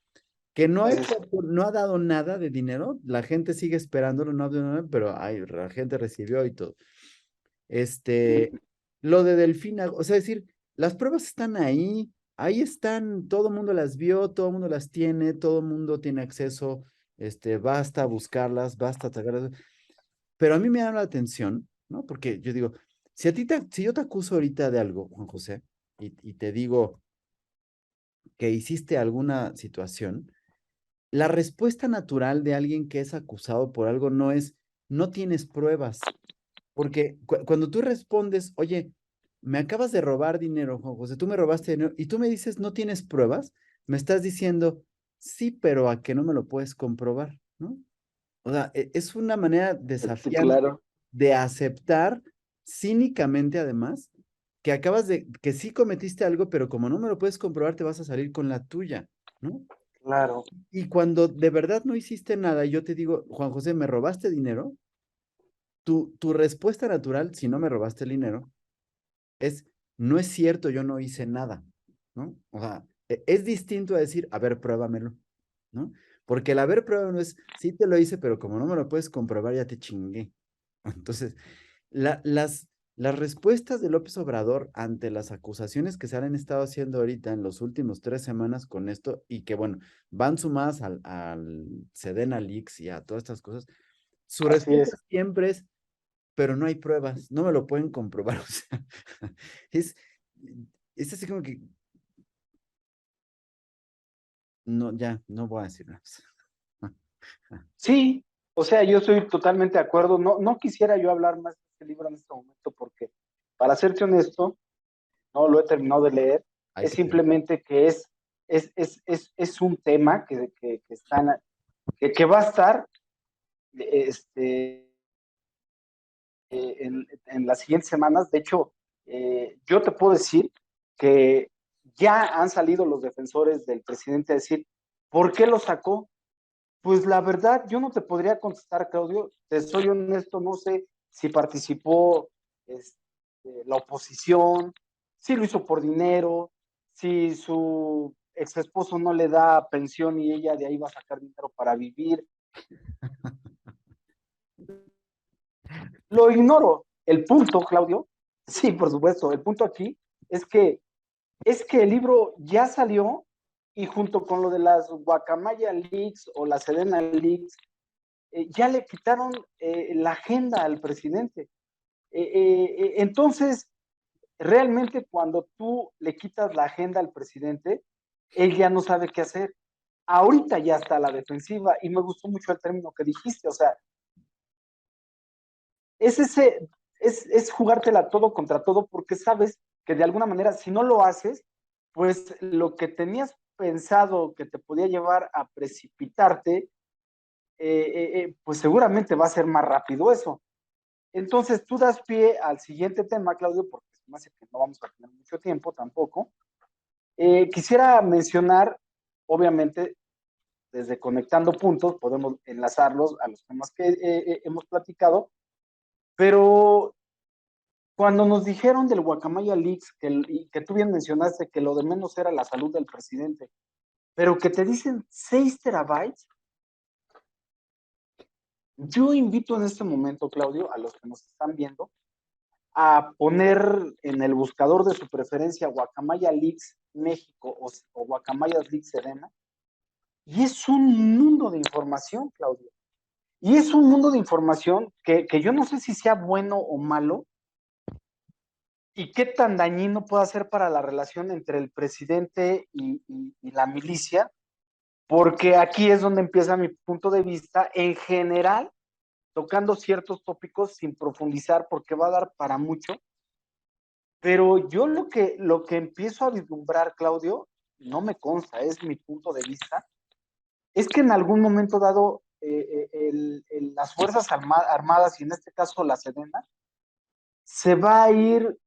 que no ha dado nada de dinero. La gente sigue esperándolo, no ha dado nada, pero la gente recibió y todo. Lo de Delfina, o sea, decir, las pruebas están ahí están, todo el mundo las vio, todo el mundo las tiene, todo el mundo tiene acceso, basta buscarlas, basta sacarlas. Pero a mí me llama la atención, ¿no? Porque yo digo, si yo te acuso ahorita de algo, Juan José, y te digo que hiciste alguna situación, la respuesta natural de alguien que es acusado por algo no es, no tienes pruebas, porque cuando tú respondes, oye, me acabas de robar dinero, Juan José, tú me robaste dinero y tú me dices, no tienes pruebas, me estás diciendo, sí, pero a que no me lo puedes comprobar, ¿no? O sea, es una manera Sí, desafiante claro, de aceptar cínicamente además que sí cometiste algo, pero como no me lo puedes comprobar, te vas a salir con la tuya, ¿no? claro. Y cuando de verdad no hiciste nada y yo te digo, Juan José, ¿me robaste dinero? Tu respuesta natural, si no me robaste el dinero, es, no es cierto, yo no hice nada, ¿no? O sea, es distinto a decir, a ver, pruébamelo, ¿no? Porque el haber pruébamelo es, sí te lo hice, pero como no me lo puedes comprobar, ya te chingué. Entonces, la, las, las respuestas de López Obrador ante las acusaciones que se han estado haciendo ahorita en los últimos 3 semanas con esto y que, bueno, van sumadas al Sedena Leaks y a todas estas cosas, su Así respuesta es. siempre es, pero no hay pruebas, no me lo pueden comprobar. O sea, es, es así como que, no, ya, no voy a decir nada. Sí, o sea, yo estoy totalmente de acuerdo. No, no quisiera yo hablar más de este libro en este momento porque, para serte honesto, no lo he terminado de leer. Hay Es que terminar. simplemente que es un tema que va a estar este, en las siguientes semanas. De hecho, yo te puedo decir que ya han salido los defensores del presidente a decir, ¿por qué lo sacó? Pues la verdad, yo no te podría contestar, Claudio, te soy honesto, no sé si participó la oposición, si lo hizo por dinero, si su ex esposo no le da pensión y ella de ahí va a sacar dinero para vivir. Lo ignoro. El punto, Claudio, sí, por supuesto, el punto aquí es que el libro ya salió y junto con lo de las Guacamaya Leaks o la Sedena Leaks, ya le quitaron la agenda al presidente. Entonces, realmente cuando tú le quitas la agenda al presidente, él ya no sabe qué hacer. Ahorita ya está a la defensiva y me gustó mucho el término que dijiste, o sea, es ese, es jugártela todo contra todo porque sabes que de alguna manera si no lo haces, pues lo que tenías pensado que te podía llevar a precipitarte, pues seguramente va a ser más rápido eso. Entonces tú das pie al siguiente tema, Claudio, porque se me hace que no vamos a tener mucho tiempo tampoco. Quisiera mencionar, obviamente, desde Conectando Puntos, podemos enlazarlos a los temas que hemos platicado, pero cuando nos dijeron del Guacamaya Leaks, que tú bien mencionaste que lo de menos era la salud del presidente, pero que te dicen 6 terabytes, yo invito en este momento, Claudio, a los que nos están viendo, a poner en el buscador de su preferencia Guacamaya Leaks México o Guacamayas Leaks Sedena, y es un mundo de información, Claudio. Y es un mundo de información que yo no sé si sea bueno o malo, y qué tan dañino puede ser para la relación entre el presidente y la milicia, porque aquí es donde empieza mi punto de vista, en general, tocando ciertos tópicos sin profundizar, porque va a dar para mucho, pero yo lo que empiezo a vislumbrar, Claudio, no me consta, es mi punto de vista, es que en algún momento dado las Fuerzas Armadas, y en este caso la Sedena, se va a ir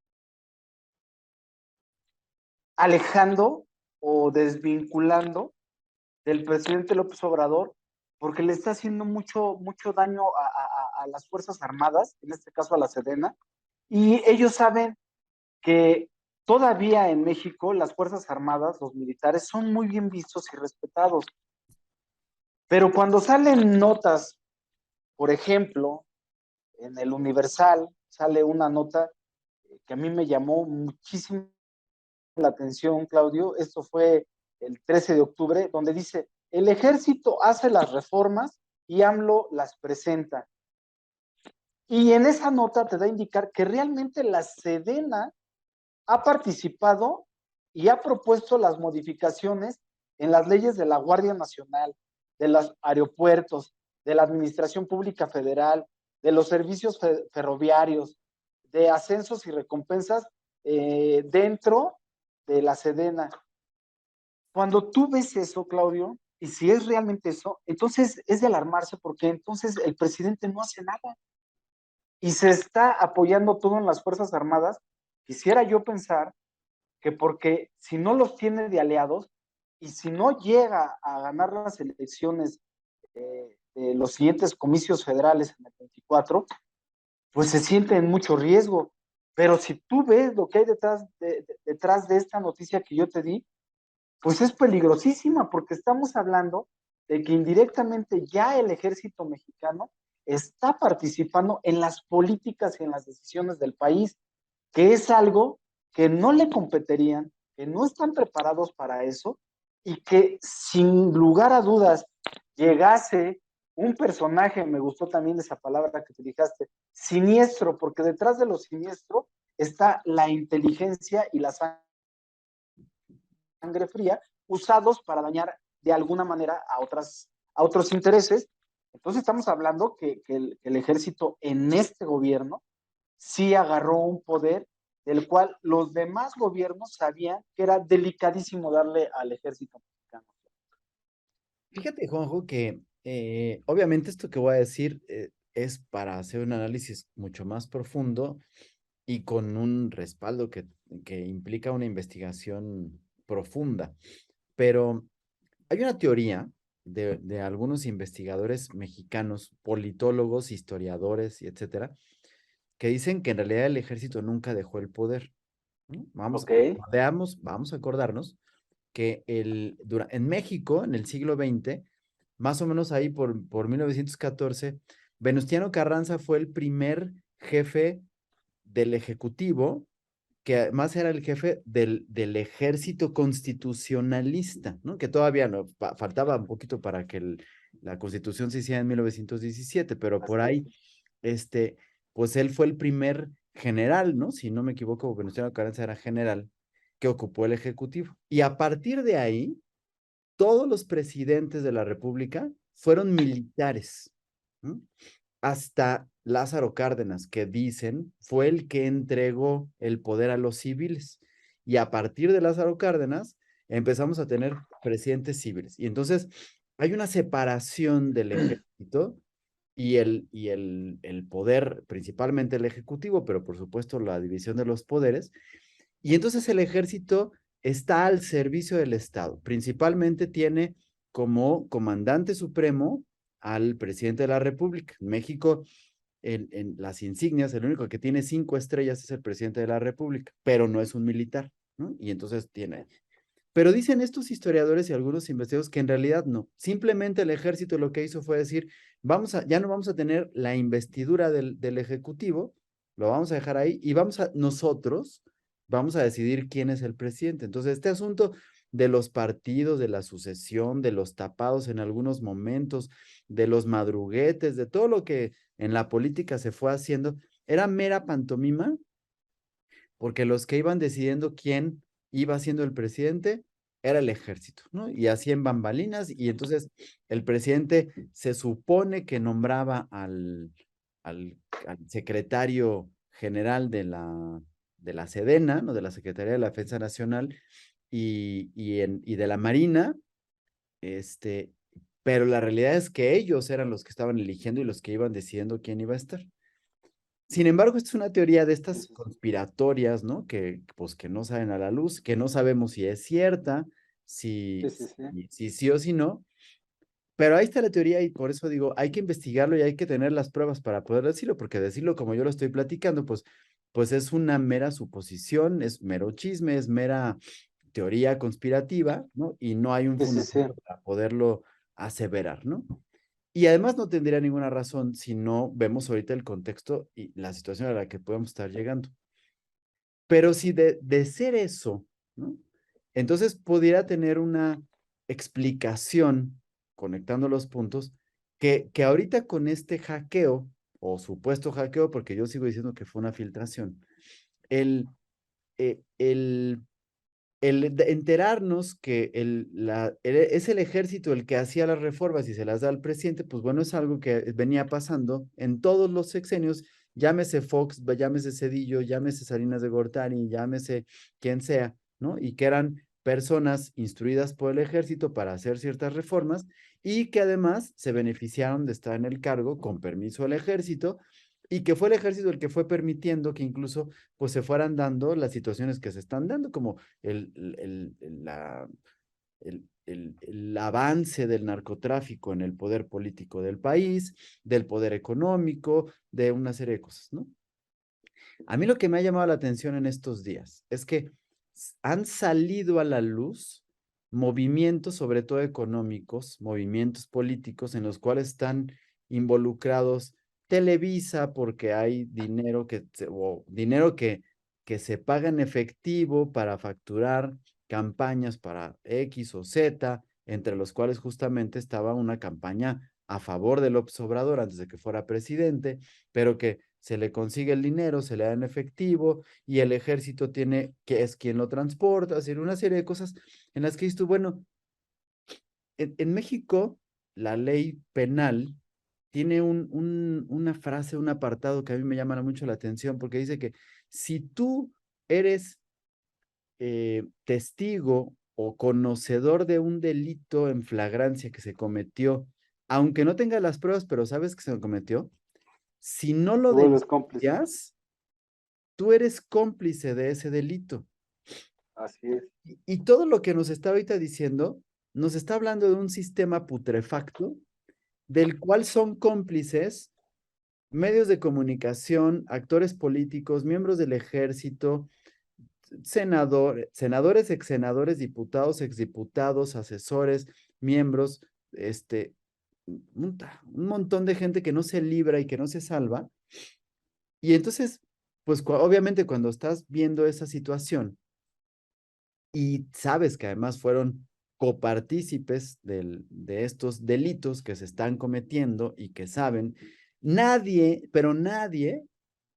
alejando o desvinculando del presidente López Obrador, porque le está haciendo mucho daño a las Fuerzas Armadas, en este caso a la Sedena, y ellos saben que todavía en México las Fuerzas Armadas, los militares, son muy bien vistos y respetados. Pero cuando salen notas, por ejemplo, en el Universal sale una nota que a mí me llamó muchísimo la atención, Claudio. Esto fue el 13 de octubre, donde dice, el ejército hace las reformas y AMLO las presenta. Y en esa nota te da a indicar que realmente la Sedena ha participado y ha propuesto las modificaciones en las leyes de la Guardia Nacional, de los aeropuertos, de la Administración Pública Federal, de los servicios ferroviarios, de ascensos y recompensas dentro de la Sedena. Cuando tú ves eso, Claudio, y si es realmente eso, entonces es de alarmarse porque entonces el presidente no hace nada y se está apoyando todo en las Fuerzas Armadas. Quisiera yo pensar que porque si no los tiene de aliados y si no llega a ganar las elecciones de los siguientes comicios federales en el 24, pues se siente en mucho riesgo. Pero si tú ves lo que hay detrás de esta noticia que yo te di, pues es peligrosísima porque estamos hablando de que indirectamente ya el ejército mexicano está participando en las políticas y en las decisiones del país, que es algo que no le competirían, que no están preparados para eso y que sin lugar a dudas llegase un personaje, me gustó también esa palabra que te dijiste, siniestro, porque detrás de lo siniestro está la inteligencia y la sangre fría usados para dañar de alguna manera a otros intereses. Entonces estamos hablando que el ejército en este gobierno sí agarró un poder del cual los demás gobiernos sabían que era delicadísimo darle al ejército mexicano. Fíjate, Juanjo, que obviamente esto que voy a decir es para hacer un análisis mucho más profundo y con un respaldo que implica una investigación profunda. Pero hay una teoría de algunos investigadores mexicanos, politólogos, historiadores y etcétera, que dicen que en realidad el ejército nunca dejó el poder, ¿no? Ok. Vamos a acordarnos que en México, en el siglo XX, más o menos ahí por 1914, Venustiano Carranza fue el primer jefe del Ejecutivo, que además era el jefe del ejército constitucionalista, ¿no? Que todavía no, faltaba un poquito para que la Constitución se hiciera en 1917, pero por Así es. ahí, este, pues él fue el primer general, ¿no? Si no me equivoco, Venustiano Carranza era general, que ocupó el Ejecutivo. Y a partir de ahí, todos los presidentes de la República fueron militares, ¿no? Hasta Lázaro Cárdenas, que dicen fue el que entregó el poder a los civiles. Y a partir de Lázaro Cárdenas empezamos a tener presidentes civiles. Y entonces hay una separación del ejército y el poder, principalmente el ejecutivo, pero por supuesto la división de los poderes. Y entonces el ejército está al servicio del Estado. Principalmente tiene como comandante supremo al presidente de la República. En México, en las insignias, el único que tiene 5 estrellas es el presidente de la República, pero no es un militar, ¿no? Y entonces tiene. Pero dicen estos historiadores y algunos investigadores que en realidad no. Simplemente el ejército lo que hizo fue decir, ya no vamos a tener la investidura del Ejecutivo, lo vamos a dejar ahí y nosotros vamos a decidir quién es el presidente. Entonces, este asunto de los partidos, de la sucesión, de los tapados en algunos momentos, de los madruguetes, de todo lo que en la política se fue haciendo, era mera pantomima, porque los que iban decidiendo quién iba siendo el presidente era el ejército, ¿no? Y así en bambalinas, y entonces el presidente se supone que nombraba al secretario general de la Sedena, ¿no? De la Secretaría de la Defensa Nacional y de la Marina, este, pero la realidad es que ellos eran los que estaban eligiendo y los que iban decidiendo quién iba a estar. Sin embargo, esta es una teoría de Sí, estas sí, sí. conspiratorias, ¿no? Pues, que no salen a la luz, que no sabemos si es cierta, Sí, sí, sí. si sí o si no, pero ahí está la teoría y por eso digo, hay que investigarlo y hay que tener las pruebas para poder decirlo, porque decirlo como yo lo estoy platicando, pues es una mera suposición, es mero chisme, es mera teoría conspirativa, ¿no? Y no hay un Sí, sí, sí. fundamento para poderlo aseverar, ¿no? Y además no tendría ninguna razón si no vemos ahorita el contexto y la situación a la que podemos estar llegando. Pero si de ser eso, ¿no? Entonces pudiera tener una explicación, conectando los puntos, que ahorita con este hackeo, o supuesto hackeo, porque yo sigo diciendo que fue una filtración, el, eh, el enterarnos que es el ejército el que hacía las reformas y se las da al presidente, pues bueno, es algo que venía pasando en todos los sexenios, llámese Fox, llámese Cedillo, llámese Salinas de Gortari, llámese quien sea, ¿no? Y que eran personas instruidas por el ejército para hacer ciertas reformas y que además se beneficiaron de estar en el cargo con permiso del ejército y que fue el ejército el que fue permitiendo que incluso pues se fueran dando las situaciones que se están dando, como el avance del narcotráfico en el poder político del país, del poder económico, de una serie de cosas, ¿no? A mí lo que me ha llamado la atención en estos días es que han salido a la luz movimientos, sobre todo económicos, movimientos políticos en los cuales están involucrados Televisa porque hay dinero que se paga en efectivo para facturar campañas para X o Z, entre los cuales justamente estaba una campaña a favor de López Obrador antes de que fuera presidente, pero que se le consigue el dinero, se le da en efectivo y el ejército tiene, que es quien lo transporta, hacer una serie de cosas en las que dices tú, bueno, en México la ley penal tiene una frase, un apartado que a mí me llama mucho la atención porque dice que si tú eres testigo o conocedor de un delito en flagrancia que se cometió, aunque no tengas las pruebas, pero sabes que se cometió, si no lo Te vuelves cómplice. denuncias, tú eres cómplice de ese delito. Así es. Y todo lo que nos está ahorita diciendo, nos está hablando de un sistema putrefacto del cual son cómplices medios de comunicación, actores políticos, miembros del ejército, senadores, ex senadores, diputados, exdiputados, asesores, miembros, un montón de gente que no se libra y que no se salva. Y entonces, pues obviamente cuando estás viendo esa situación y sabes que además fueron copartícipes de estos delitos que se están cometiendo y que saben, nadie, pero nadie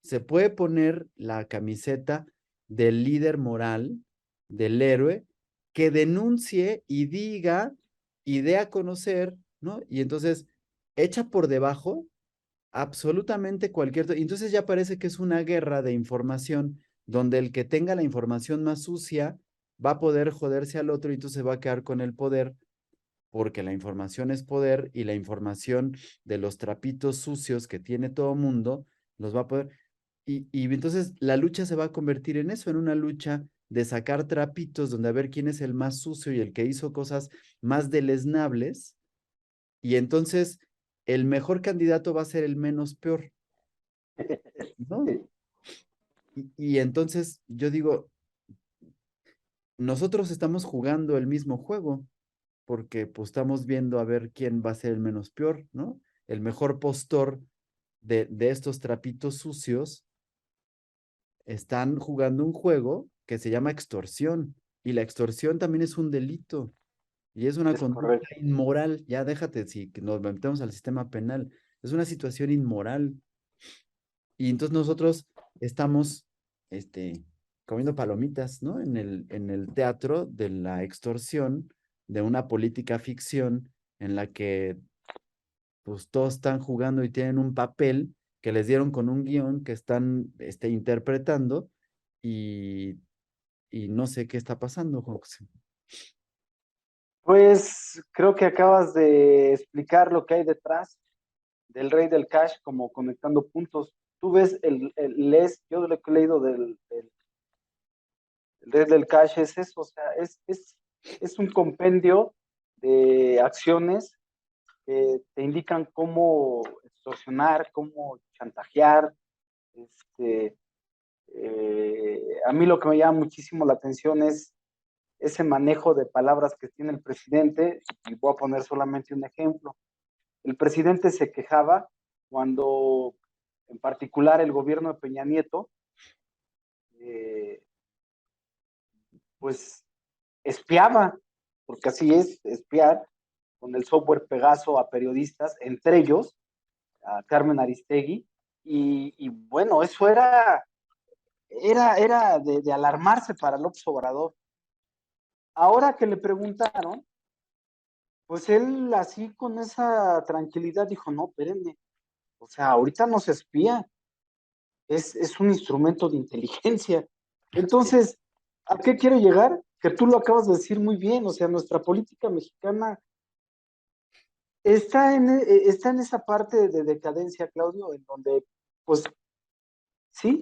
se puede poner la camiseta del líder moral, del héroe, que denuncie y diga y dé a conocer, ¿no? Y entonces echa por debajo absolutamente cualquier. Y entonces ya parece que es una guerra de información donde el que tenga la información más sucia va a poder joderse al otro y entonces va a quedar con el poder porque la información es poder y la información de los trapitos sucios que tiene todo mundo los va a poder. Y entonces la lucha se va a convertir en eso, en una lucha de sacar trapitos donde a ver quién es el más sucio y el que hizo cosas más deleznables. Y entonces el mejor candidato va a ser el menos peor, ¿no? Y entonces yo digo, nosotros estamos jugando el mismo juego, porque pues estamos viendo a ver quién va a ser el menos peor, ¿no? El mejor postor de estos trapitos sucios están jugando un juego que se llama extorsión, y la extorsión también es un delito, y es una Es conducta correcto. inmoral, ya déjate si nos metemos al sistema penal, es una situación inmoral. Y entonces nosotros estamos, comiendo palomitas, ¿no? En el teatro de la extorsión, de una política ficción en la que, pues, todos están jugando y tienen un papel que les dieron con un guión que están, interpretando y, y no sé qué está pasando, José. Pues creo que acabas de explicar lo que hay detrás del Rey del Cash como conectando puntos. Tú ves, yo lo que he leído del Rey del Cash es eso, o sea, es un compendio de acciones que te indican cómo extorsionar, cómo chantajear. Este, a mí lo que me llama muchísimo la atención es ese manejo de palabras que tiene el presidente, y voy a poner solamente un ejemplo. El presidente se quejaba cuando, en particular, el gobierno de Peña Nieto, eh, pues espiaba, porque así es, espiar con el software Pegaso a periodistas, entre ellos a Carmen Aristegui, y bueno, eso era de alarmarse para López Obrador. Ahora que le preguntaron, pues él así con esa tranquilidad dijo, no, espérenme, o sea, ahorita no se espía, es un instrumento de inteligencia. Sí. Entonces, ¿a qué quiero llegar? Que tú lo acabas de decir muy bien, o sea, nuestra política mexicana está en esa parte de decadencia, Claudio, en donde, pues sí,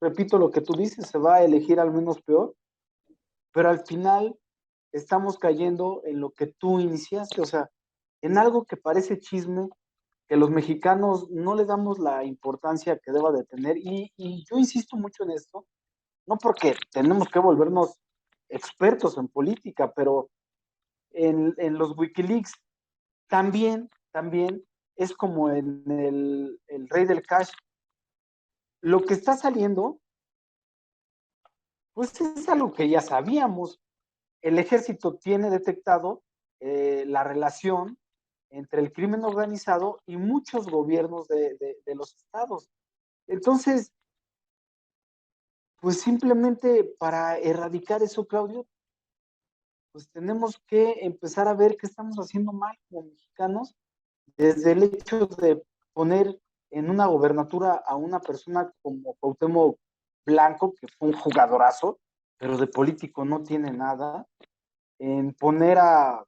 repito lo que tú dices, se va a elegir al menos peor, pero al final estamos cayendo en lo que tú iniciaste, o sea, en algo que parece chisme, que los mexicanos no le damos la importancia que deba de tener, y yo insisto mucho en esto, no porque tenemos que volvernos expertos en política, pero en los Wikileaks también es como en el Rey del Cash. Lo que está saliendo, pues es algo que ya sabíamos. El ejército tiene detectado la relación entre el crimen organizado y muchos gobiernos de los estados. Entonces, pues simplemente para erradicar eso, Claudio, pues tenemos que empezar a ver qué estamos haciendo mal como mexicanos, desde el hecho de poner en una gobernatura a una persona como Cuauhtémoc Blanco, que fue un jugadorazo, pero de político no tiene nada, en poner a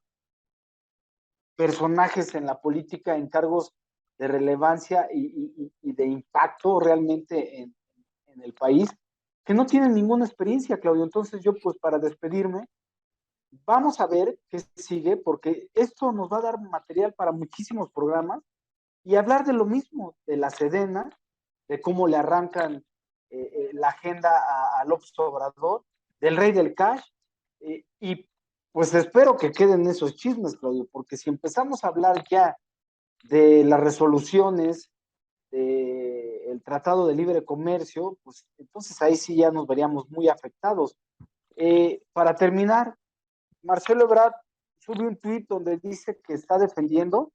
personajes en la política en cargos de relevancia y de impacto realmente en el país, que no tienen ninguna experiencia, Claudio. Entonces yo, pues para despedirme, vamos a ver qué sigue, porque esto nos va a dar material para muchísimos programas y hablar de lo mismo, de la Sedena, de cómo le arrancan la agenda a López Obrador, del rey del cash, y pues espero que queden esos chismes, Claudio, porque si empezamos a hablar ya de las resoluciones del Tratado de Libre Comercio, pues entonces ahí sí ya nos veríamos muy afectados. Para terminar, Marcelo Ebrard sube un tuit donde dice que está defendiendo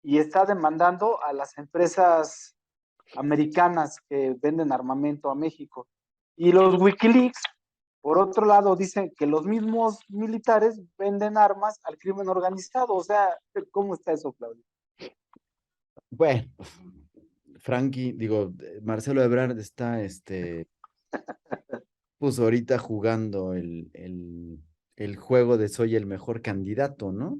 y está demandando a las empresas americanas que venden armamento a México. Y los Wikileaks, por otro lado, dicen que los mismos militares venden armas al crimen organizado. O sea, ¿cómo está eso, Claudio? Bueno, Frankie, digo, Marcelo Ebrard está, pues ahorita jugando el juego de soy el mejor candidato, ¿no?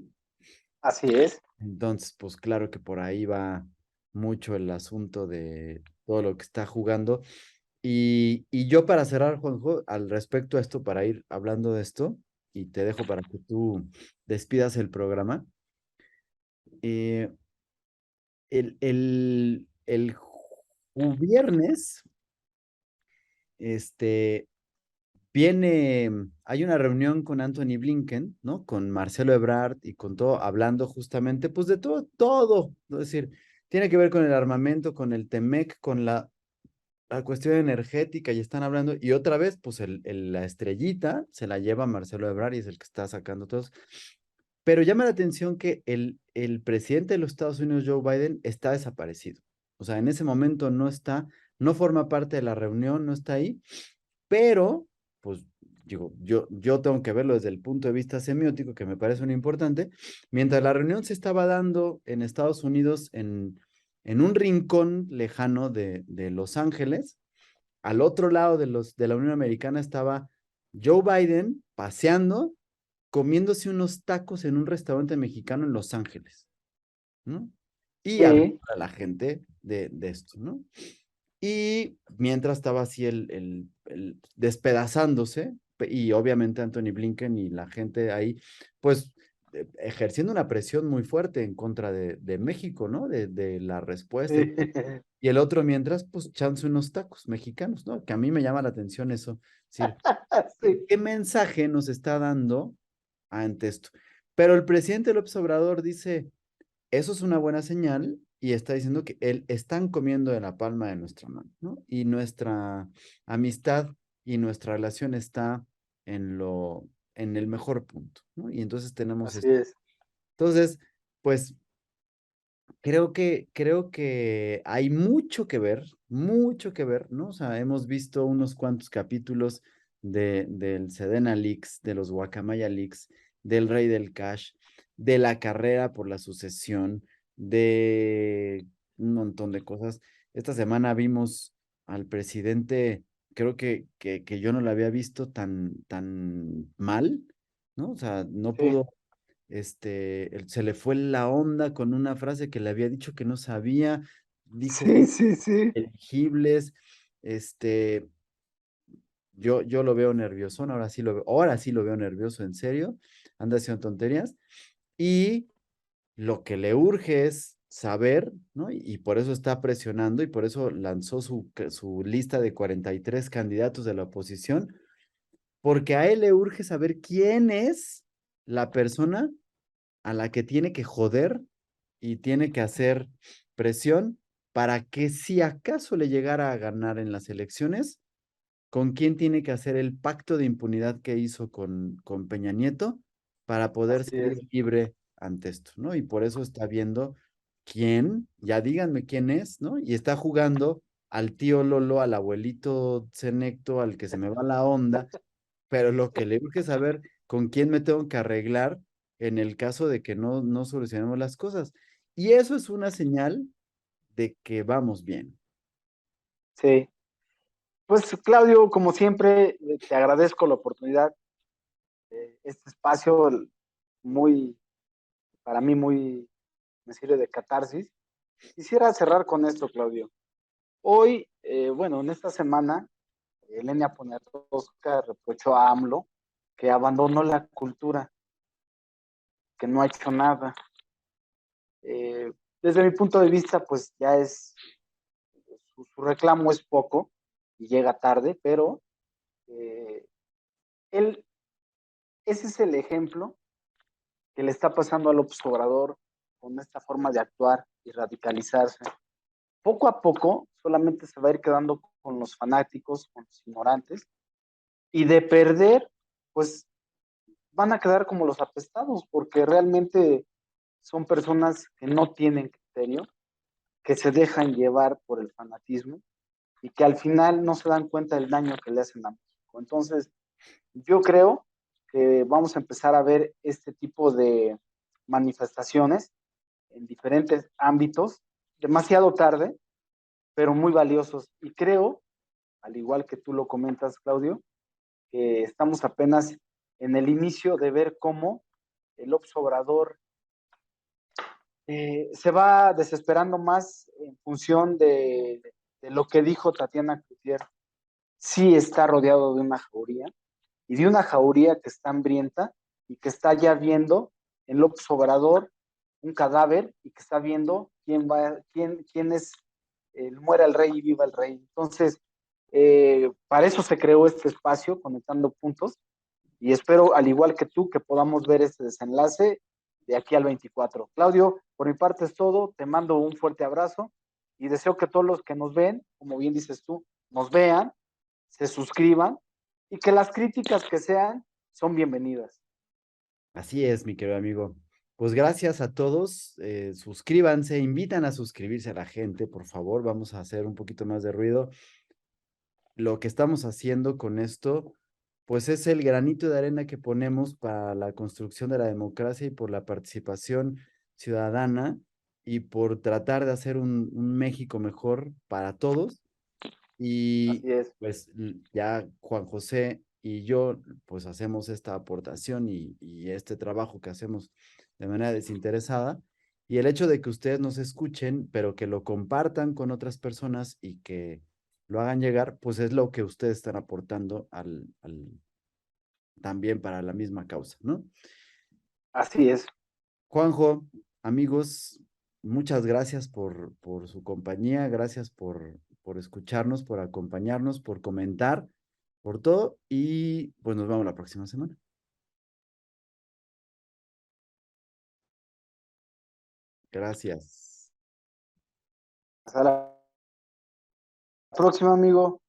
Así es. Entonces, pues claro que por ahí va mucho el asunto de todo lo que está jugando. Y yo para cerrar, Juanjo, al respecto a esto, para ir hablando de esto, y te dejo para que tú despidas el programa. eh, el viernes, este, hay una reunión con Anthony Blinken, ¿no? Con Marcelo Ebrard y con todo, hablando justamente, pues de todo, todo, es decir, tiene que ver con el armamento, con el TEMEC, con la cuestión energética y están hablando, y otra vez, pues la estrellita se la lleva Marcelo Ebrard y es el que está sacando todos. Pero llama la atención que el presidente de los Estados Unidos, Joe Biden, está desaparecido. O sea, en ese momento no está, no forma parte de la reunión, no está ahí, pero, pues, digo, yo tengo que verlo desde el punto de vista semiótico, que me parece muy importante. Mientras la reunión se estaba dando en Estados Unidos, en un rincón lejano de Los Ángeles, al otro lado de la Unión Americana estaba Joe Biden paseando, comiéndose unos tacos en un restaurante mexicano en Los Ángeles, ¿no? Y hablando Sí, a la gente de esto, ¿no? Y mientras estaba así el despedazándose, y obviamente Anthony Blinken y la gente ahí, pues ejerciendo una presión muy fuerte en contra de México, ¿no? De la respuesta. sí. Y el otro mientras, pues echándose unos tacos mexicanos, ¿no? Que a mí me llama la atención eso. Es decir, Sí. ¿qué mensaje nos está dando ante esto? Pero el presidente López Obrador dice, eso es una buena señal y está diciendo que él están comiendo de la palma de nuestra mano, ¿no? Y nuestra amistad y nuestra relación está en el mejor punto, ¿no? Y entonces tenemos Así esto. es. Entonces, pues creo que hay mucho que ver, ¿no? O sea, hemos visto unos cuantos capítulos del Sedena Leaks, de los Guacamaya Leaks, del Rey del Cash, de la carrera por la sucesión, de un montón de cosas. Esta semana vimos al presidente, creo que yo no lo había visto tan mal, ¿no? O sea, no Sí, pudo se le fue la onda con una frase que le había dicho que no sabía, dijo sí, sí, sí. elegibles, este, yo lo veo nervioso, ahora sí lo veo nervioso, en serio, anda haciendo tonterías, y lo que le urge es saber, ¿no? Y por eso está presionando y por eso lanzó su lista de 43 candidatos de la oposición, porque a él le urge saber quién es la persona a la que tiene que joder y tiene que hacer presión para que si acaso le llegara a ganar en las elecciones, ¿con quién tiene que hacer el pacto de impunidad que hizo con Peña Nieto para poder Así salir es. libre ante esto, ¿no? Y por eso está viendo quién, ya díganme quién es, ¿no? Y está jugando al tío Lolo, al abuelito Cenecto, al que se me va la onda, pero lo que le urge es saber con quién me tengo que arreglar en el caso de que no solucionemos las cosas. Y eso es una señal de que vamos bien. Sí. Pues Claudio, como siempre, te agradezco la oportunidad, este espacio muy, para mí muy, me sirve de catarsis. Quisiera cerrar con esto, Claudio. Hoy, bueno, en esta semana, Elena Poniatowska reprochó a AMLO que abandonó la cultura, que no ha hecho nada. desde mi punto de vista, pues ya es, su reclamo es poco y llega tarde, pero eh, él, ese es el ejemplo que le está pasando a López Obrador con esta forma de actuar y radicalizarse. Poco a poco solamente se va a ir quedando con los fanáticos, con los ignorantes, y de perder, pues van a quedar como los apestados, porque realmente son personas que no tienen criterio, que se dejan llevar por el fanatismo y que al final no se dan cuenta del daño que le hacen a México. Entonces, yo creo que vamos a empezar a ver este tipo de manifestaciones en diferentes ámbitos, demasiado tarde, pero muy valiosos. Y creo, al igual que tú lo comentas, Claudio, que estamos apenas en el inicio de ver cómo el obrador se va desesperando más en función de lo que dijo Tatiana Cloutier. Sí está rodeado de una jauría y de una jauría que está hambrienta y que está ya viendo en López Obrador un cadáver y que está viendo quién es muera el rey y viva el rey. Entonces, para eso se creó este espacio, Conectando Puntos, y espero, al igual que tú, que podamos ver este desenlace de aquí al 24. Claudio, por mi parte es todo, te mando un fuerte abrazo y deseo que todos los que nos ven, como bien dices tú, nos vean, se suscriban y que las críticas que sean son bienvenidas. Así es, mi querido amigo. Pues gracias a todos. Suscríbanse, invitan a suscribirse a la gente, por favor. Vamos a hacer un poquito más de ruido. Lo que estamos haciendo con esto, pues es el granito de arena que ponemos para la construcción de la democracia y por la participación ciudadana y por tratar de hacer un México mejor para todos. Y Así es. pues ya Juan José y yo pues hacemos esta aportación y este trabajo que hacemos de manera desinteresada. Y el hecho de que ustedes nos escuchen, pero que lo compartan con otras personas y que lo hagan llegar, pues es lo que ustedes están aportando también para la misma causa, ¿no? Así es. Juanjo, amigos, muchas gracias por su compañía, gracias por escucharnos, por acompañarnos, por comentar, por todo y pues nos vemos la próxima semana. Gracias. Hasta la próxima, amigo.